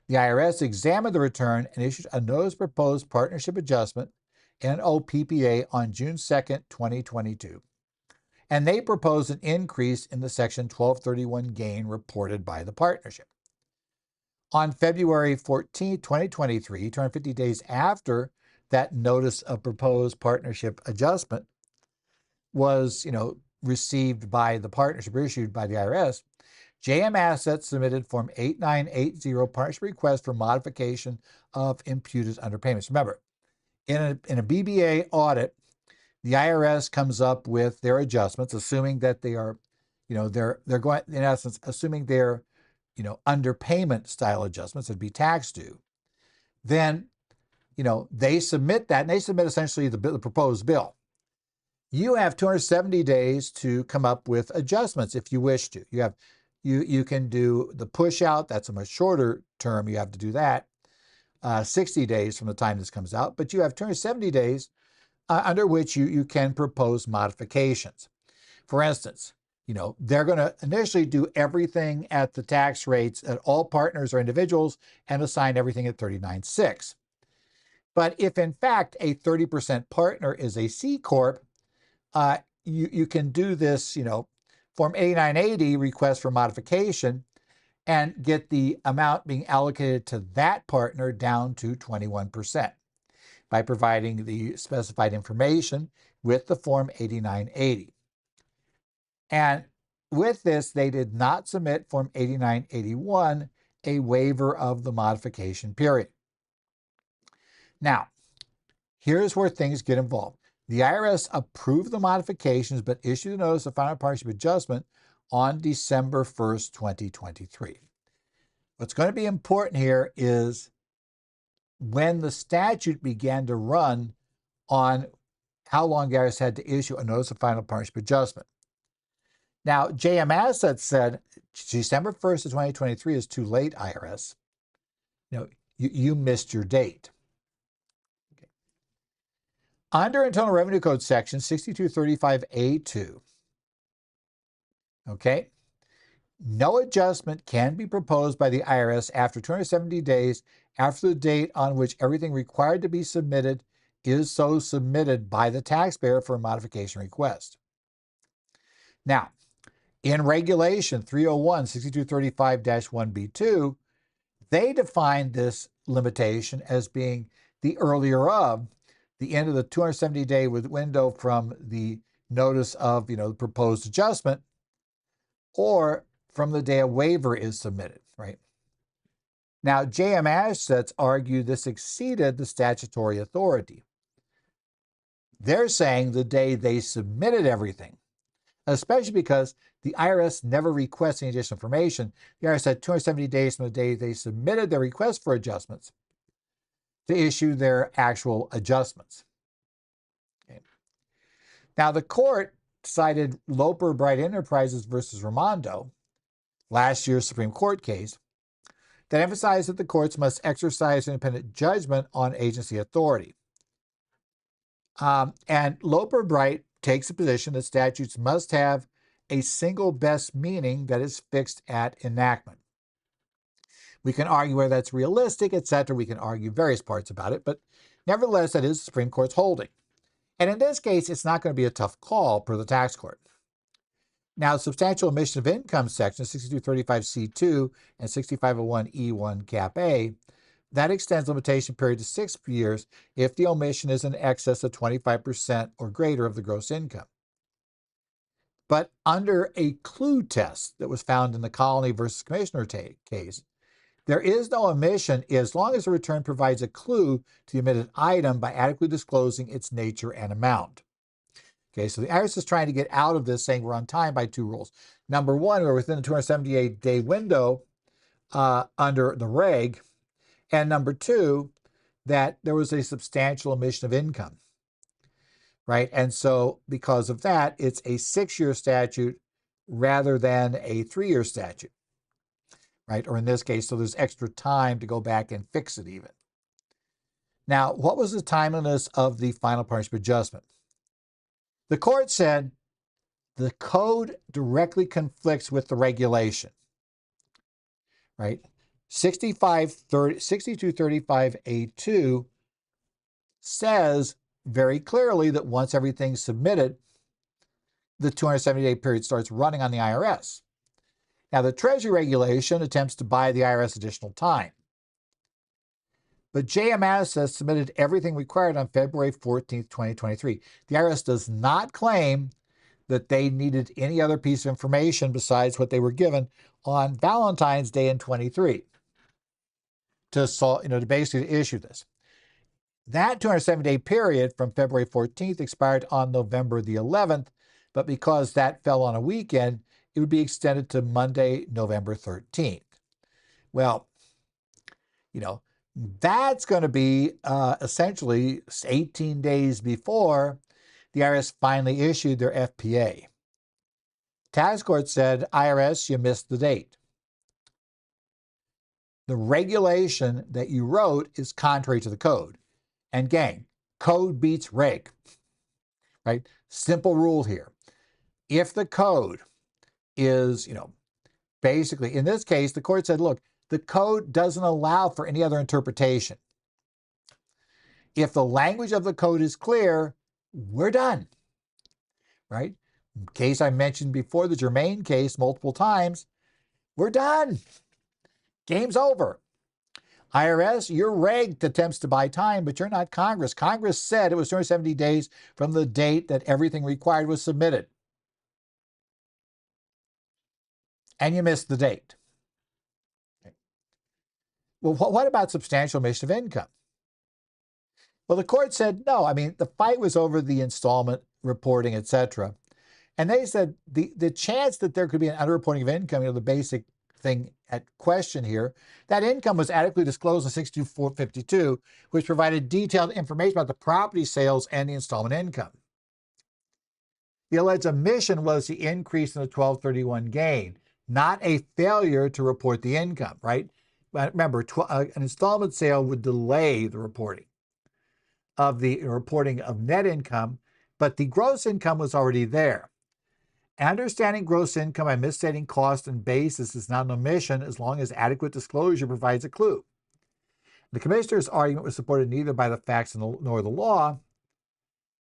The IRS examined the return and issued a notice of proposed partnership adjustment, NOPPA, on June 2nd, 2022. And they proposed an increase in the Section 1231 gain reported by the partnership. On February 14, 2023, 250 days after that notice of proposed partnership adjustment was, received by the partnership or issued by the IRS, JM Assets submitted Form 8980 partnership request for modification of imputed underpayments. Remember, in a BBA audit, the IRS comes up with their adjustments, assuming that they are, they're going, in essence, assuming they're, underpayment style adjustments that'd be tax due. Then, they submit that, and they submit essentially the proposed bill. You have 270 days to come up with adjustments if you wish to. You can do the push out. That's a much shorter term. You have to do that 60 days from the time this comes out, but you have 270 days under which you can propose modifications. For instance, they're going to initially do everything at the tax rates at all partners or individuals and assign everything at 39.6. But if in fact a 30% partner is a C Corp, you can do this, Form 8980 request for modification and get the amount being allocated to that partner down to 21% by providing the specified information with the Form 8980. And with this, they did not submit Form 8981, a waiver of the modification period. Now, here's where things get involved. The IRS approved the modifications but issued a notice of final partnership adjustment on December 1st, 2023. What's going to be important here is when the statute began to run on how long the IRS had to issue a notice of final partnership adjustment. Now, JM Assets said December 1st of 2023 is too late, IRS. You missed your date. Okay. Under Internal Revenue Code section 6235A2, okay, no adjustment can be proposed by the IRS after 270 days after the date on which everything required to be submitted is so submitted by the taxpayer for a modification request. Now, in Regulation 301-6235-1B2, They defined this limitation as being the earlier of the end of the 270-day window from the notice of, the proposed adjustment, or from the day a waiver is submitted, right? Now, JM Assets argue this exceeded the statutory authority. They're saying the day they submitted everything, especially because the IRS never requests any additional information. The IRS had 270 days from the day they submitted their request for adjustments to issue their actual adjustments. Okay. Now, the court cited Loper Bright Enterprises versus Raimondo, last year's Supreme Court case, that emphasized that the courts must exercise independent judgment on agency authority. And Loper Bright takes the position that statutes must have a single best meaning that is fixed at enactment. We can argue whether that's realistic, etc. We can argue various parts about it, but nevertheless, that is the Supreme Court's holding. And in this case, it's not going to be a tough call per the tax court. Now, substantial omission of income section 6235C2 and 6501E1 Cap A, that extends limitation period to 6 years if the omission is in excess of 25% or greater of the gross income. But under a clue test that was found in the Colony versus Commissioner case, there is no omission as long as the return provides a clue to the omitted item by adequately disclosing its nature and amount. Okay, so the IRS is trying to get out of this, saying we're on time by 2 rules. Number one, we're within the 278-day window under the reg. And number two, that there was a substantial omission of income, right? And so because of that, it's a 6-year statute rather than a 3-year statute, right? Or in this case, so there's extra time to go back and fix it even. Now, what was the timeliness of the final partnership adjustment? The court said the code directly conflicts with the regulation, right? 6235A2 says very clearly that once everything's submitted, the 270-day period starts running on the IRS. Now, the Treasury regulation attempts to buy the IRS additional time. But JMS has submitted everything required on February 14th, 2023. The IRS does not claim that they needed any other piece of information besides what they were given on Valentine's Day in 23 to basically issue this. That 270-day period from February 14th expired on November the 11th, but because that fell on a weekend, it would be extended to Monday, November 13th. Well, that's going to be essentially 18 days before the IRS finally issued their FPA. Tax court said, IRS, you missed the date. The regulation that you wrote is contrary to the code. And gang, code beats reg, right? Simple rule here. If the code is, basically, in this case, the court said, look, the code doesn't allow for any other interpretation. If the language of the code is clear, we're done, right? Case I mentioned before, the Germain case multiple times, we're done. Game's over. IRS, you're rigged attempts to buy time, but you're not Congress. Congress said it was 270 days from the date that everything required was submitted. And you missed the date. Okay. Well, what about substantial omission of income? Well, the court said, no, the fight was over the installment reporting, etc. And they said the chance that there could be an underreporting of income, the basic thing at question here, that income was adequately disclosed in 62452, which provided detailed information about the property sales and the installment income. The alleged omission was the increase in the 1231 gain, not a failure to report the income, right? But remember, an installment sale would delay the reporting of net income, but the gross income was already there. Understanding gross income by misstating cost and basis is not an omission as long as adequate disclosure provides a clue. The commissioner's argument was supported neither by the facts nor the law,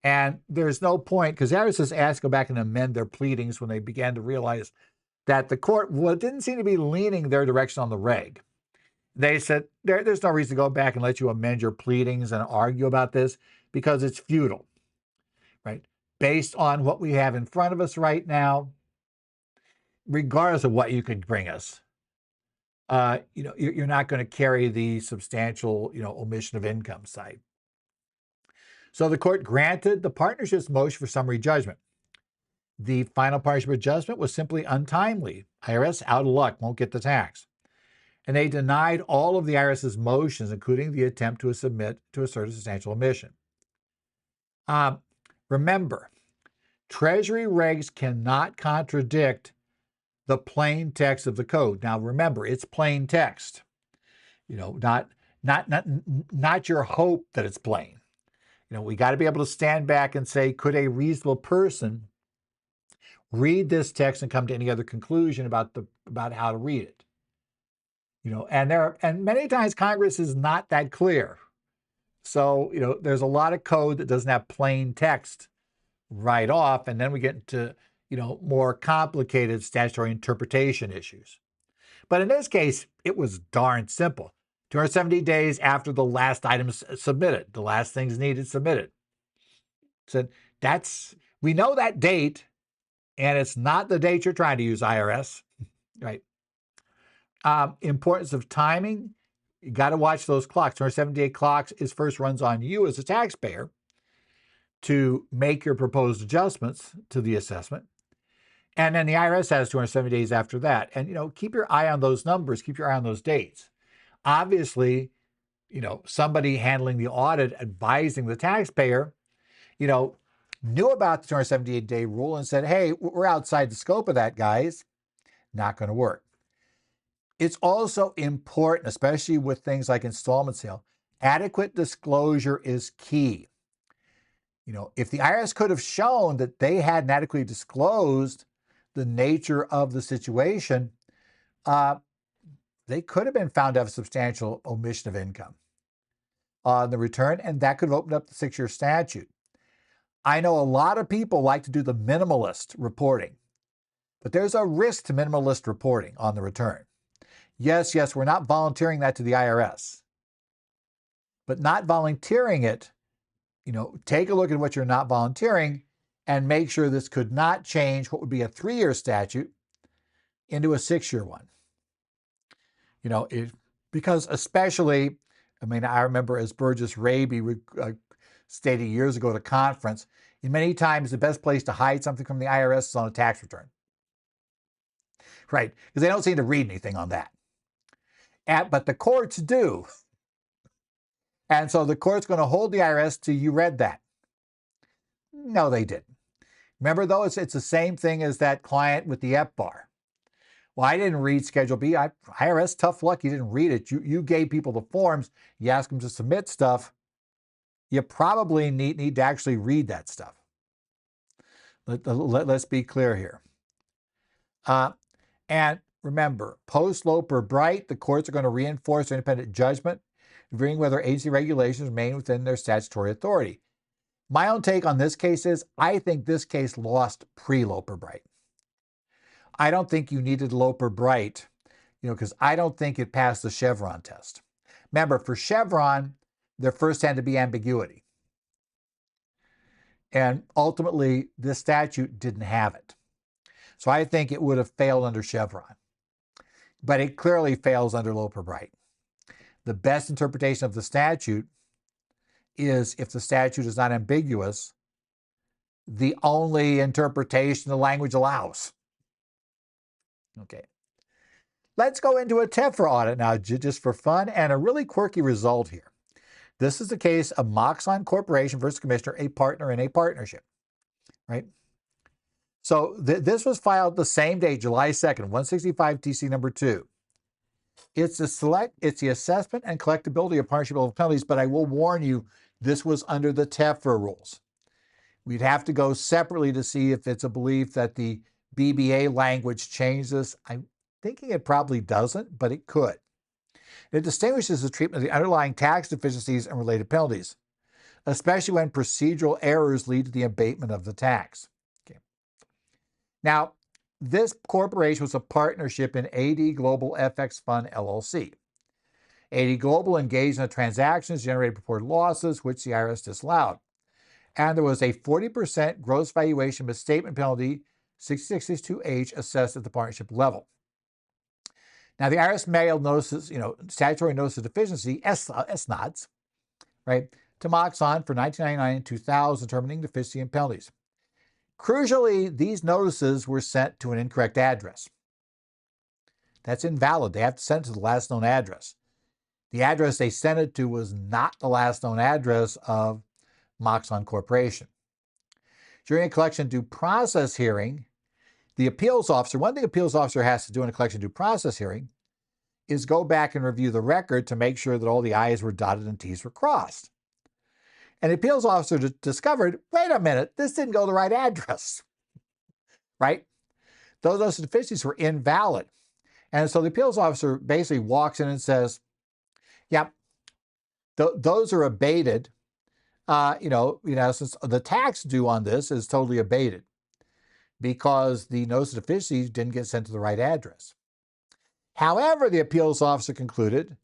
and there's no point, because the IRS was asked to go back and amend their pleadings when they began to realize that the court didn't seem to be leaning their direction on the reg. They said there's no reason to go back and let you amend your pleadings and argue about this because it's futile, right? Based on what we have in front of us right now, regardless of what you could bring us, you're not going to carry the substantial, omission of income side. So the court granted the partnership's motion for summary judgment. The final partnership adjustment was simply untimely. IRS out of luck, won't get the tax. And they denied all of the IRS's motions, including the attempt to assert a substantial omission. Remember, Treasury regs cannot contradict the plain text of the code. Now, remember, it's plain text. Not your hope that it's plain. We got to be able to stand back and say, could a reasonable person read this text and come to any other conclusion about how to read it? And many times Congress is not that clear. So, there's a lot of code that doesn't have plain text right off, and then we get into, more complicated statutory interpretation issues. But in this case, it was darn simple. 270 days after the last item submitted, the last things needed submitted. So we know that date, and it's not the date you're trying to use, IRS, right? Importance of timing, you got to watch those clocks. 270-day clocks first runs on you as a taxpayer to make your proposed adjustments to the assessment. And then the IRS has 270 days after that. And, keep your eye on those numbers, keep your eye on those dates. Obviously, somebody handling the audit, advising the taxpayer, knew about the 278-day rule and said, hey, we're outside the scope of that, guys. Not going to work. It's also important, especially with things like installment sale, adequate disclosure is key. If the IRS could have shown that they hadn't adequately disclosed the nature of the situation, they could have been found to have a substantial omission of income on the return, and that could have opened up the 6-year statute. I know a lot of people like to do the minimalist reporting, but there's a risk to minimalist reporting on the return. Yes, we're not volunteering that to the IRS, but not volunteering it, take a look at what you're not volunteering and make sure this could not change what would be a 3-year statute into a 6-year one. Because especially, I remember as Burgess Raby stated years ago at a conference, many times the best place to hide something from the IRS is on a tax return. Right, because they don't seem to read anything on that. But the courts do. And so the court's going to hold the IRS to you read that. No, they didn't. Remember, though, it's the same thing as that client with the FBAR. Well, I didn't read Schedule B. IRS, tough luck, you didn't read it. You gave people the forms. You asked them to submit stuff. You probably need to actually read that stuff. Let's be clear here. And remember, post-Loper-Bright, the courts are going to reinforce their independent judgment, reviewing whether agency regulations remain within their statutory authority. My own take on this case is, I think this case lost pre-Loper-Bright. I don't think you needed Loper-Bright, because I don't think it passed the Chevron test. Remember, for Chevron, there first had to be ambiguity. And ultimately, this statute didn't have it. So I think it would have failed under Chevron. But it clearly fails under Loper-Bright. The best interpretation of the statute is, if the statute is not ambiguous, the only interpretation the language allows. Okay. Let's go into a TEFRA audit now, just for fun, and a really quirky result here. This is the case of Moxon Corporation versus Commissioner, a partner in a partnership, right? So this was filed the same day, July 2nd, 165 TC number 2. It's the assessment and collectability of partnership level penalties, but I will warn you, this was under the TEFRA rules. We'd have to go separately to see if it's a belief that the BBA language changes. I'm thinking it probably doesn't, but it could. It distinguishes the treatment of the underlying tax deficiencies and related penalties, especially when procedural errors lead to the abatement of the tax. Okay. Now, this corporation was a partnership in AD Global FX Fund, LLC. AD Global engaged in the transactions generated purported losses, which the IRS disallowed. And there was a 40% gross valuation misstatement penalty, 6662H, assessed at the partnership level. Now, the IRS mailed notices, statutory notice of deficiency, SNODs, right, to Moxon for 1999 and 2000, determining deficiency and penalties. Crucially, these notices were sent to an incorrect address. That's invalid. They have to send it to the last known address. The address they sent it to was not the last known address of Moxon Corporation. During a collection due process hearing, the appeals officer, one thing the appeals officer has to do in a collection due process hearing is go back and review the record to make sure that all the I's were dotted and T's were crossed. And the appeals officer discovered, wait a minute, this didn't go to the right address, right? Those deficiencies were invalid. And so the appeals officer basically walks in and says, yep, those are abated. Since the tax due on this is totally abated because the notice of deficiencies didn't get sent to the right address. However, the appeals officer concluded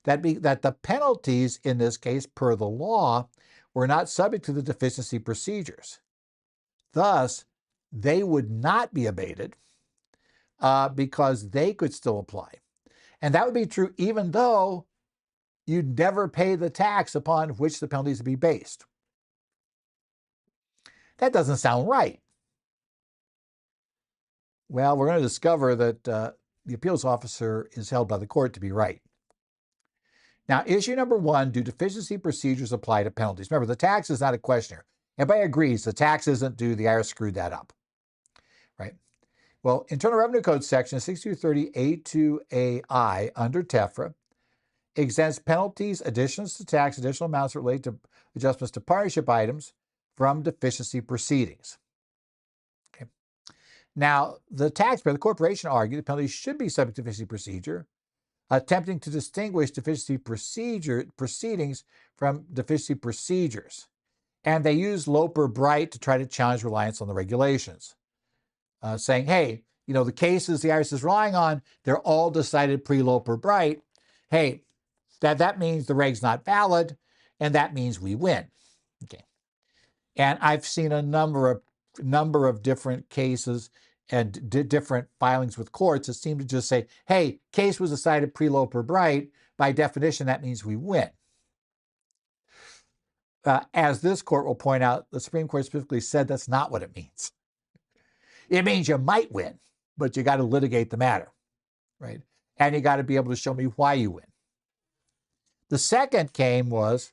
that the penalties in this case, per the law, were not subject to the deficiency procedures. Thus, they would not be abated because they could still apply. And that would be true even though you'd never pay the tax upon which the penalties would be based. That doesn't sound right. Well, we're going to discover that the appeals officer is held by the court to be right. Now, issue number one, do deficiency procedures apply to penalties? Remember, the tax is not a question here. Everybody agrees the tax isn't due. The IRS screwed that up, right? Well, Internal Revenue Code section 6230A2AI under TEFRA exempts penalties, additions to tax, additional amounts related to adjustments to partnership items from deficiency proceedings. Okay. Now, the taxpayer, the corporation, argued the penalties should be subject to deficiency procedure, attempting to distinguish deficiency proceedings from deficiency procedures. And they used Loper-Bright to try to challenge reliance on the regulations, saying, hey, the cases the IRS is relying on, they're all decided pre-Loper-Bright. Hey, that means the reg's not valid, and that means we win. Okay. And I've seen a number of different cases and different filings with courts that seem to just say, hey, case was decided pre-Loper-Bright. By definition, that means we win. As this court will point out, the Supreme Court specifically said that's not what it means. It means you might win, but you got to litigate the matter, right? And you got to be able to show me why you win. The second was,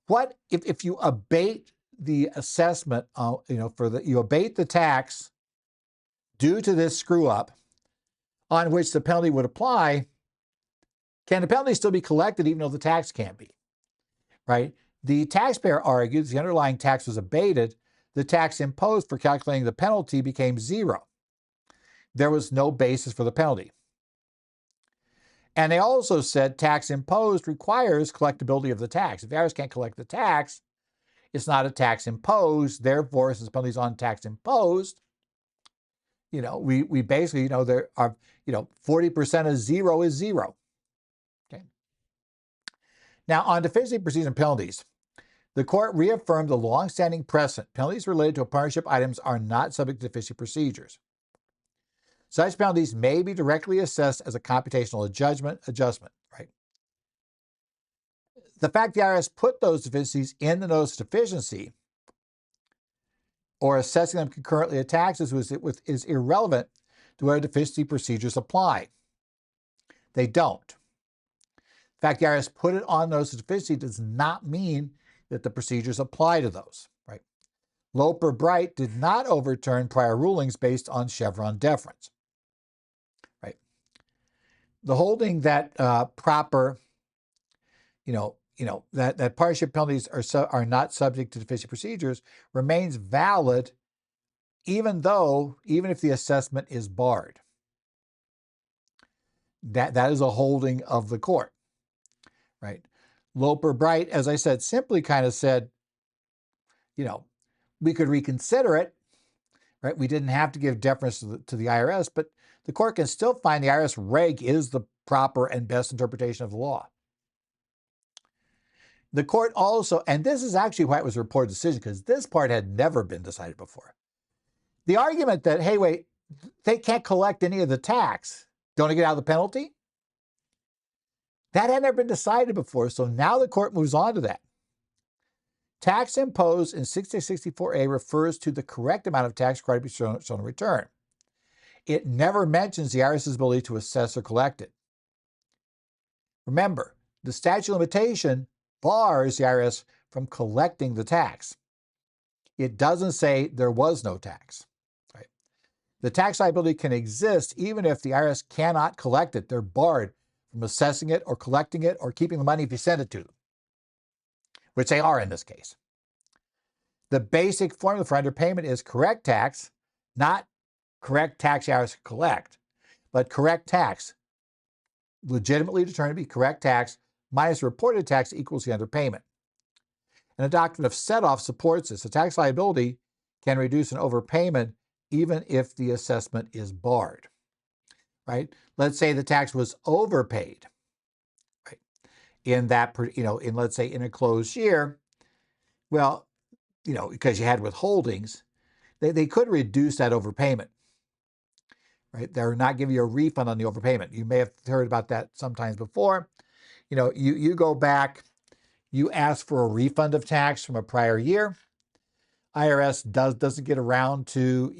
what if you abate the assessment, you abate the tax due to this screw up on which the penalty would apply, can the penalty still be collected even though the tax can't be, right? The taxpayer argues the underlying tax was abated, the tax imposed for calculating the penalty became zero. There was no basis for the penalty. And they also said tax imposed requires collectability of the tax. If the IRS can't collect the tax, it's not a tax imposed. Therefore, since the penalty is on tax imposed, we basically, there are, 40% of zero is zero. Okay. Now, on deficiency procedures and penalties, the court reaffirmed the longstanding precedent. Penalties related to partnership items are not subject to deficiency procedures. Such penalties may be directly assessed as a computational adjustment, right? The fact the IRS put those deficiencies in the notice of deficiency or assessing them concurrently at taxes is irrelevant to whether deficiency procedures apply. They don't. The fact the IRS put it on notice of deficiency does not mean that the procedures apply to those, right? Loper-Bright did not overturn prior rulings based on Chevron deference. The holding that proper, that partnership penalties are not subject to deficiency procedures remains valid, even if the assessment is barred. That is a holding of the court, right? Loper-Bright, as I said, simply kind of said, we could reconsider it, right? We didn't have to give deference to the IRS, but the court can still find the IRS reg is the proper and best interpretation of the law. The court also, and this is actually why it was a reported decision, because this part had never been decided before. The argument that, hey, wait, they can't collect any of the tax, don't they get out of the penalty? That had never been decided before, so now the court moves on to that. Tax imposed in 6064A refers to the correct amount of tax required to be shown in return. It never mentions the IRS's ability to assess or collect it. Remember, the statute of limitation bars the IRS from collecting the tax. It doesn't say there was no tax. Right? The tax liability can exist even if the IRS cannot collect it. They're barred from assessing it or collecting it or keeping the money if you send it to them, which they are in this case. The basic formula for underpayment is correct tax, not correct tax the IRS can collect, but correct tax, legitimately determined to be correct tax minus reported tax equals the underpayment. And the doctrine of set-off supports this. The tax liability can reduce an overpayment even if the assessment is barred, right? Let's say the tax was overpaid, right? In that, in let's say in a closed year, well, because you had withholdings, they could reduce that overpayment, right? They're not giving you a refund on the overpayment. You may have heard about that sometimes before. You go back, you ask for a refund of tax from a prior year. IRS doesn't get around to,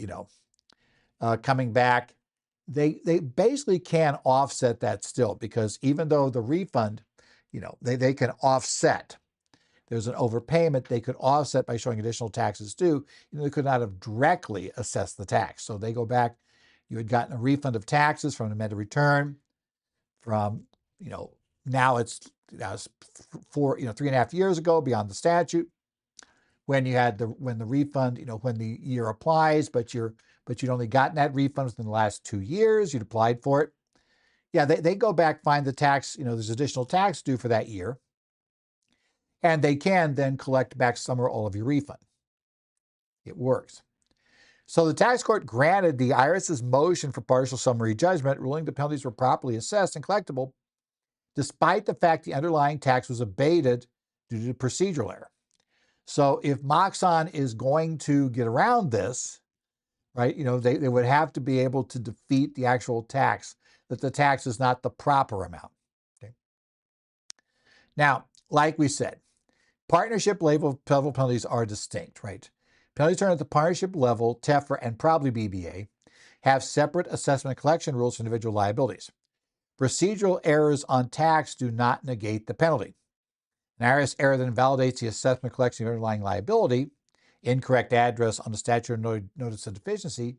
coming back. They basically can offset that still, because even though the refund, they can offset. There's an overpayment they could offset by showing additional taxes due. They could not have directly assessed the tax. So they go back, you had gotten a refund of taxes from an amended return from, now it's 3.5 years ago beyond the statute, when the refund, when the year applies, but you'd only gotten that refund within the last 2 years, you'd applied for it. Yeah, they go back, find the tax, there's additional tax due for that year, and they can then collect back some or all of your refund. It works. So the tax court granted the IRS's motion for partial summary judgment, ruling the penalties were properly assessed and collectible, despite the fact the underlying tax was abated due to procedural error. So if Moxon is going to get around this, right, they would have to be able to defeat the actual tax, that the tax is not the proper amount. Okay. Now, like we said, partnership level penalties are distinct, right? Penalties earned at the partnership level, TEFRA, and probably BBA, have separate assessment and collection rules for individual liabilities. Procedural errors on tax do not negate the penalty. An IRS error that invalidates the assessment collection of underlying liability, incorrect address on the statute of notice of deficiency,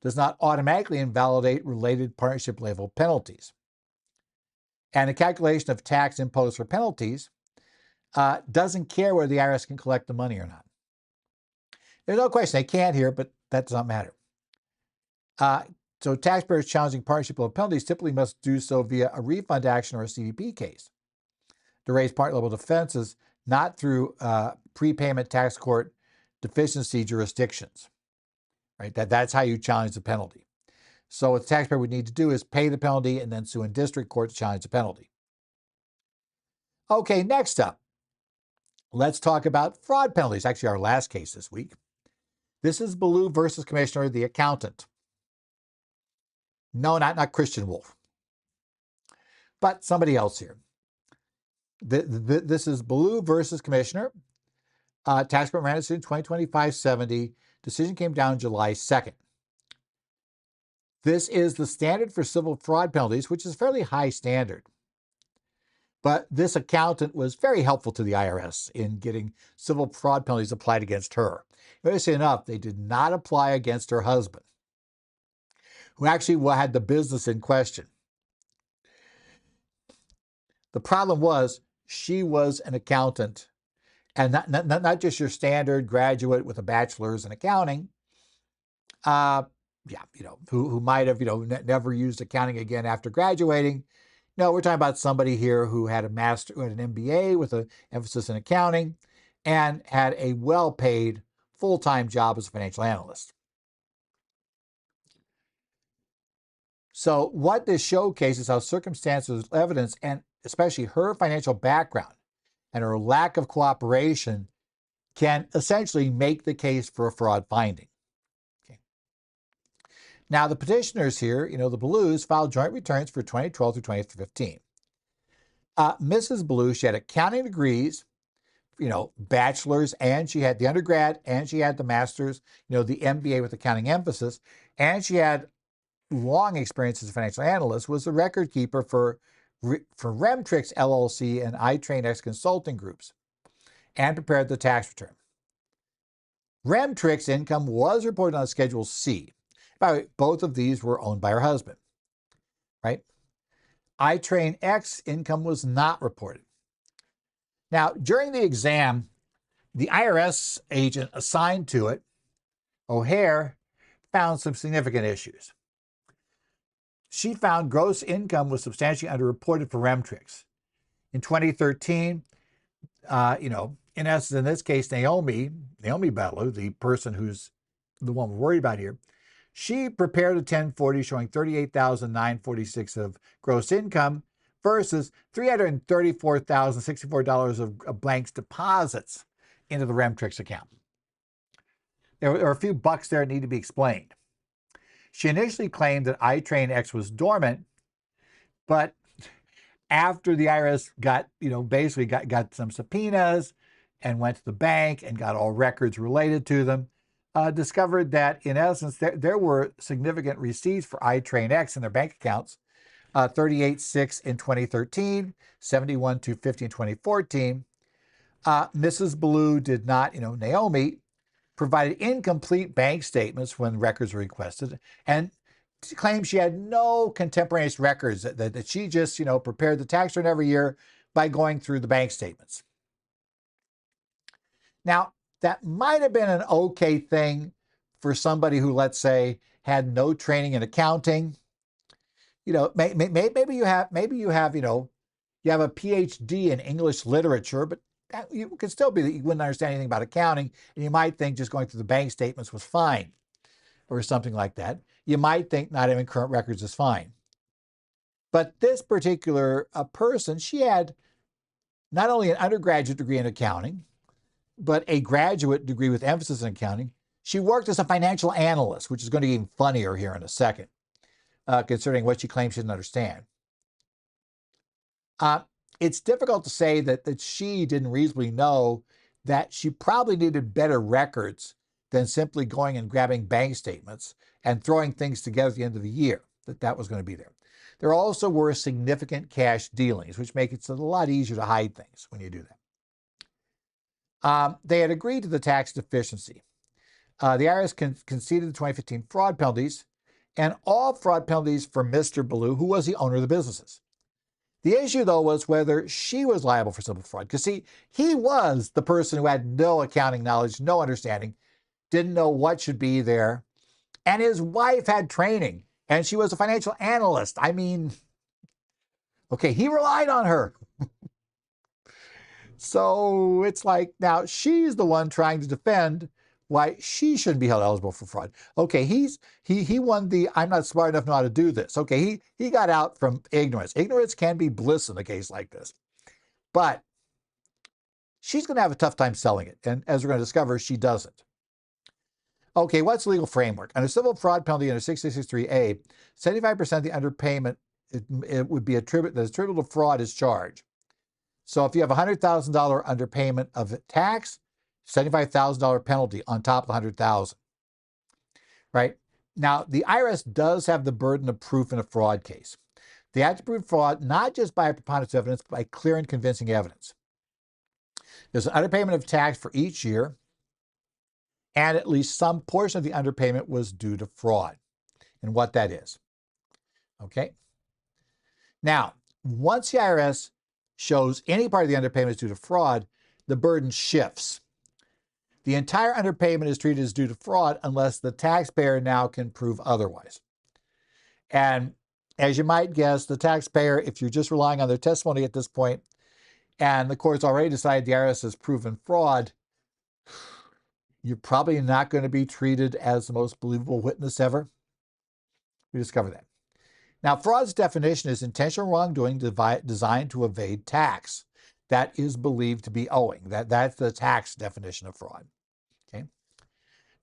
does not automatically invalidate related partnership level penalties. And the calculation of tax imposed for penalties doesn't care whether the IRS can collect the money or not. There's no question they can't here, but that does not matter. So taxpayers challenging partnership level penalties typically must do so via a refund action or a CDP case to raise partner level defenses, not through prepayment tax court deficiency jurisdictions. Right? That's how you challenge the penalty. So what the taxpayer would need to do is pay the penalty and then sue in district court to challenge the penalty. Okay, next up, let's talk about fraud penalties. Actually, our last case this week. This is Beleiu versus Commissioner, the accountant. No, not Christian Wolf, but somebody else here. This is Beleiu versus Commissioner. Tax court ran decision 2025-70. Decision came down July 2nd. This is the standard for civil fraud penalties, which is a fairly high standard. But this accountant was very helpful to the IRS in getting civil fraud penalties applied against her. Interestingly enough, they did not apply against her husband, who actually had the business in question. The problem was she was an accountant, and not just your standard graduate with a bachelor's in accounting, who might have, never used accounting again after graduating. No, we're talking about somebody here who had an MBA with an emphasis in accounting and had a well-paid full-time job as a financial analyst. So what this showcases how circumstances, evidence, and especially her financial background and her lack of cooperation can essentially make the case for a fraud finding. Okay. Now, the petitioners here, the Beleius, filed joint returns for 2012 through 2015. Mrs. Beleiu, she had accounting degrees, bachelor's, and she had the undergrad, and she had the master's, the MBA with accounting emphasis, and she had long experience as a financial analyst, was the record keeper for Remtrix LLC and iTrainX Consulting Groups, and prepared the tax return. Remtrix income was reported on Schedule C. By the way, both of these were owned by her husband, right? iTrainX income was not reported. Now, during the exam, the IRS agent assigned to it, O'Hare, found some significant issues. She found gross income was substantially underreported for Remtrix. In 2013, in essence, in this case, Naomi Beleiu, the person who's the one we're worried about here, she prepared a 1040 showing $38,946 of gross income versus $334,064 of blanks deposits into the Remtrix account. There are a few bucks there that need to be explained. She initially claimed that iTrainX was dormant, but after the IRS got some subpoenas and went to the bank and got all records related to them, discovered that, in essence, there were significant receipts for iTrainX in their bank accounts, $38,600 in 2013, $71,250 in 2014. Mrs. Beleiu did not, Naomi, provided incomplete bank statements when records were requested, and claimed she had no contemporaneous records, that she just, prepared the tax return every year by going through the bank statements. Now, that might have been an okay thing for somebody who, let's say, had no training in accounting. Maybe you have a PhD in English literature, but you could still be that you wouldn't understand anything about accounting, and you might think just going through the bank statements was fine, or something like that. You might think not having current records is fine. But this particular person, she had not only an undergraduate degree in accounting, but a graduate degree with emphasis in accounting. She worked as a financial analyst, which is going to get even funnier here in a second, considering what she claims she didn't understand. It's difficult to say that she didn't reasonably know that she probably needed better records than simply going and grabbing bank statements and throwing things together at the end of the year, that was going to be there. There also were significant cash dealings, which make it a lot easier to hide things when you do that. They had agreed to the tax deficiency. The IRS conceded the 2015 fraud penalties, and all fraud penalties for Mr. Beleiu, who was the owner of the businesses. The issue, though, was whether she was liable for civil fraud. Because, see, he was the person who had no accounting knowledge, no understanding, didn't know what should be there. And his wife had training, and she was a financial analyst. I mean, okay, he relied on her. So it's like, now she's the one trying to defend why she shouldn't be held eligible for fraud. Okay, he won the I'm not smart enough to know how to do this. Okay, he got out from ignorance. Ignorance can be bliss in a case like this. But she's going to have a tough time selling it. And as we're going to discover, she doesn't. Okay, what's the legal framework? Under civil fraud penalty under 663A, 75% of the underpayment it would be attributable to fraud is charged. So if you have a $100,000 underpayment of tax, $75,000 penalty on top of $100,000, right? Now, the IRS does have the burden of proof in a fraud case. They have to prove fraud not just by a preponderance of evidence, but by clear and convincing evidence. There's an underpayment of tax for each year, and at least some portion of the underpayment was due to fraud, and what that is. Okay? Now, once the IRS shows any part of the underpayment is due to fraud, the burden shifts. The entire underpayment is treated as due to fraud unless the taxpayer now can prove otherwise. And as you might guess, the taxpayer, if you're just relying on their testimony at this point, and the court's already decided the IRS has proven fraud, you're probably not going to be treated as the most believable witness ever. We discover that. Now, fraud's definition is intentional wrongdoing designed to evade tax. that is believed to be owing. That's the tax definition of fraud. Okay.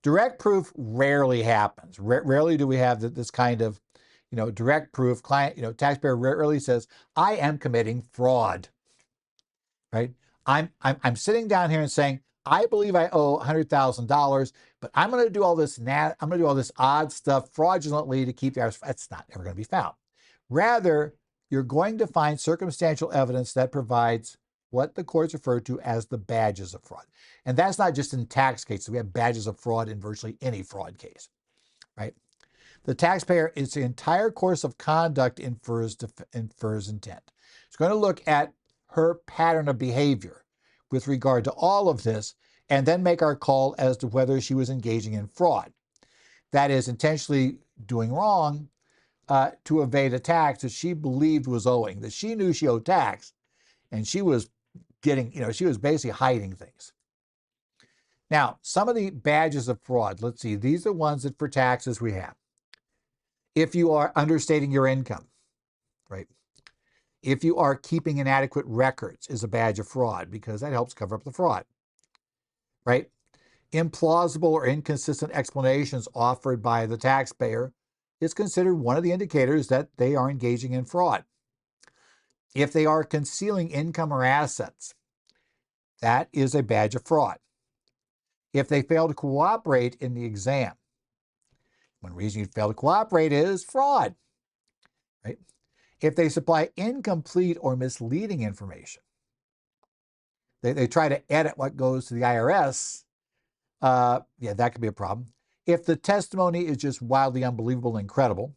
Direct proof rarely happens. Rarely do we have this kind of, direct proof. Taxpayer rarely says, "I am committing fraud." Right? I'm sitting down here and saying, "I believe I owe $100,000, but I'm going to do all this odd stuff fraudulently to keep the IRS." That's not ever going to be found. Rather, you're going to find circumstantial evidence that provides what the courts refer to as the badges of fraud. And that's not just in tax cases. We have badges of fraud in virtually any fraud case, right? The taxpayer, its entire course of conduct infers intent. It's going to look at her pattern of behavior with regard to all of this, and then make our call as to whether she was engaging in fraud. That is, intentionally doing wrong to evade a tax that she believed was owing, that she knew she owed tax, and she was she was basically hiding things. Now, some of the badges of fraud, let's see, these are ones that for taxes we have. If you are understating your income, right? If you are keeping inadequate records is a badge of fraud because that helps cover up the fraud, right? Implausible or inconsistent explanations offered by the taxpayer is considered one of the indicators that they are engaging in fraud. If they are concealing income or assets, that is a badge of fraud. If they fail to cooperate in the exam, one reason you fail to cooperate is fraud, right? If they supply incomplete or misleading information, they try to edit what goes to the IRS, that could be a problem. If the testimony is just wildly unbelievable and incredible,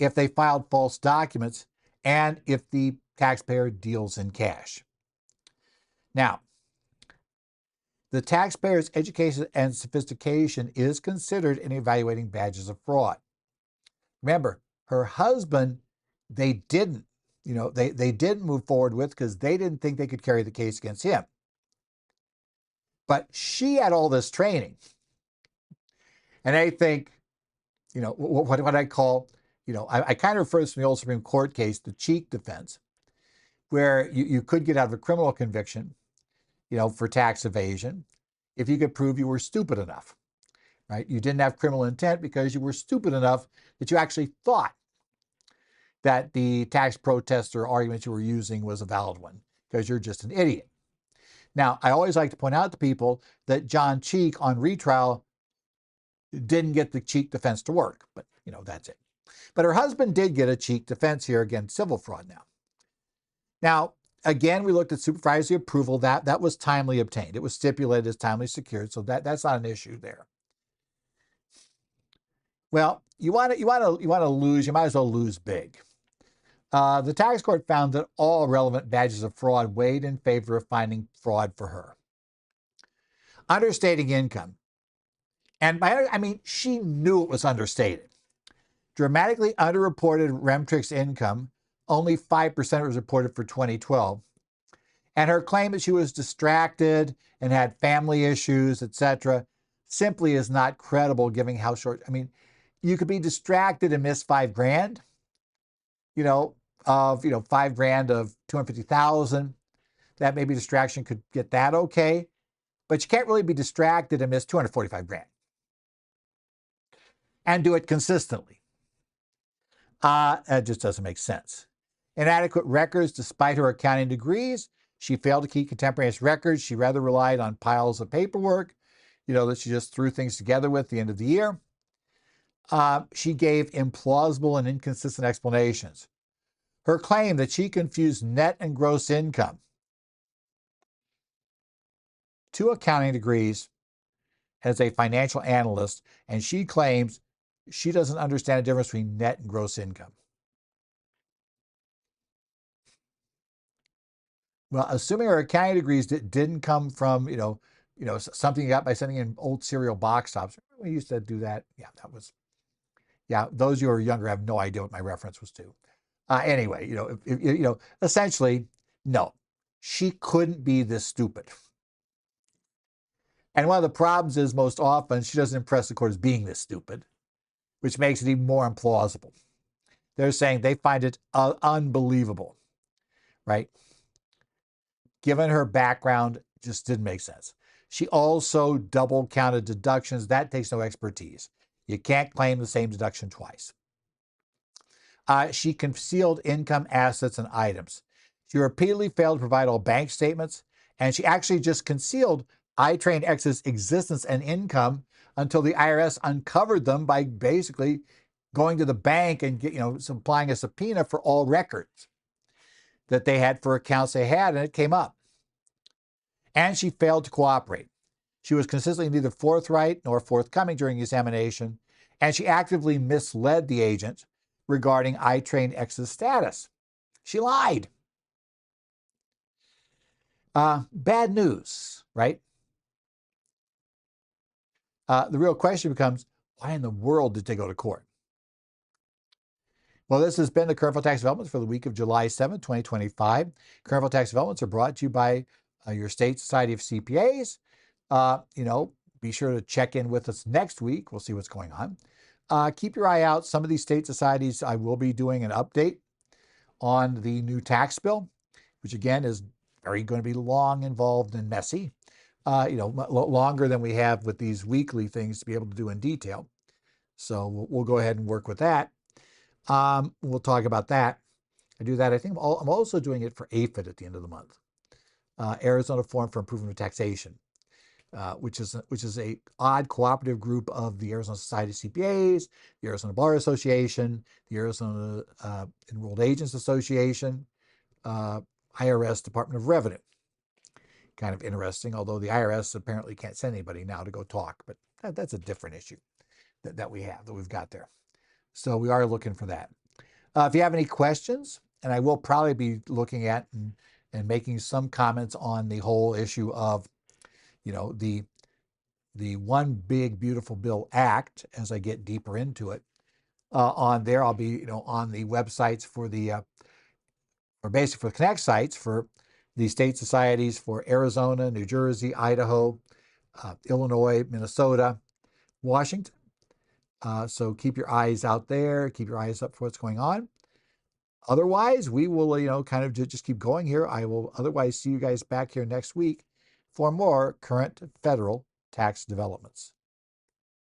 if they filed false documents, and if the taxpayer deals in cash. Now, the taxpayer's education and sophistication is considered in evaluating badges of fraud. Remember, her husband, they didn't move forward with because they didn't think they could carry the case against him. But she had all this training. And I think, what I call, I kind of refer to the old Supreme Court case, the cheek defense, where you could get out of a criminal conviction, for tax evasion, if you could prove you were stupid enough, right? You didn't have criminal intent because you were stupid enough that you actually thought that the tax protest or argument you were using was a valid one because you're just an idiot. Now, I always like to point out to people that John Cheek on retrial didn't get the cheek defense to work, but that's it. But her husband did get a cheek defense here against civil fraud now. Now, again, we looked at supervisory approval. That was timely obtained. It was stipulated as timely secured, so that's not an issue there. Well, you want to lose, you might as well lose big. The tax court found that all relevant badges of fraud weighed in favor of finding fraud for her. Understating income. And she knew it was understated. Dramatically underreported Remtrix income, only 5% was reported for 2012. And her claim that she was distracted and had family issues, etc., simply is not credible given how short. You could be distracted and miss $5,000, of $5,000 of 250,000. That maybe distraction could get that okay. But you can't really be distracted and miss $245,000 and do it consistently. That just doesn't make sense. Inadequate records despite her accounting degrees. She failed to keep contemporaneous records. She rather relied on piles of paperwork, that she just threw things together with at the end of the year. She gave implausible and inconsistent explanations. Her claim that she confused net and gross income. 2 accounting degrees as a financial analyst, and she claims she doesn't understand the difference between net and gross income. Well, assuming her accounting degrees didn't come from, something you got by sending in old cereal box tops. We used to do that. Those who are younger have no idea what my reference was to. Anyway, essentially, no, she couldn't be this stupid. And one of the problems is most often she doesn't impress the court as being this stupid, which makes it even more implausible. They're saying they find it unbelievable, right? given her background, just didn't make sense. She also double counted deductions. That takes no expertise. You can't claim the same deduction twice. She concealed income, assets, and items. She repeatedly failed to provide all bank statements, and she actually just concealed iTrain X's existence and income until the IRS uncovered them by basically going to the bank and supplying a subpoena for all records that they had for accounts they had, and it came up. And she failed to cooperate. She was consistently neither forthright nor forthcoming during the examination, and she actively misled the agent regarding iTrain X's status. She lied. Bad news, right? The real question becomes, why in the world did they go to court? Well, this has been the Current Federal Tax Developments for the week of July 7, 2025. Current Federal Tax Developments are brought to you by your state society of CPAs. Be sure to check in with us next week. We'll see what's going on. Keep your eye out. Some of these state societies, I will be doing an update on the new tax bill, which again is going to be long, involved, and messy. Longer than we have with these weekly things to be able to do in detail. So we'll go ahead and work with that. We'll talk about that. I do that. I think I'm also doing it for AFIT at the end of the month. Arizona Forum for Improvement of Taxation, which is a odd cooperative group of the Arizona Society of CPAs, the Arizona Bar Association, the Arizona Enrolled Agents Association, IRS Department of Revenue. Kind of interesting, although the IRS apparently can't send anybody now to go talk, but that's a different issue that we've got there. So we are looking for that. If you have any questions, and I will probably be looking at and making some comments on the whole issue of, the One Big Beautiful Bill Act as I get deeper into it. On there, I'll be, on the websites for or basically for the Connect sites for the state societies for Arizona, New Jersey, Idaho, Illinois, Minnesota, Washington. So keep your eyes out there. Keep your eyes up for what's going on. Otherwise, we will, kind of just keep going here. I will otherwise see you guys back here next week for more current federal tax developments.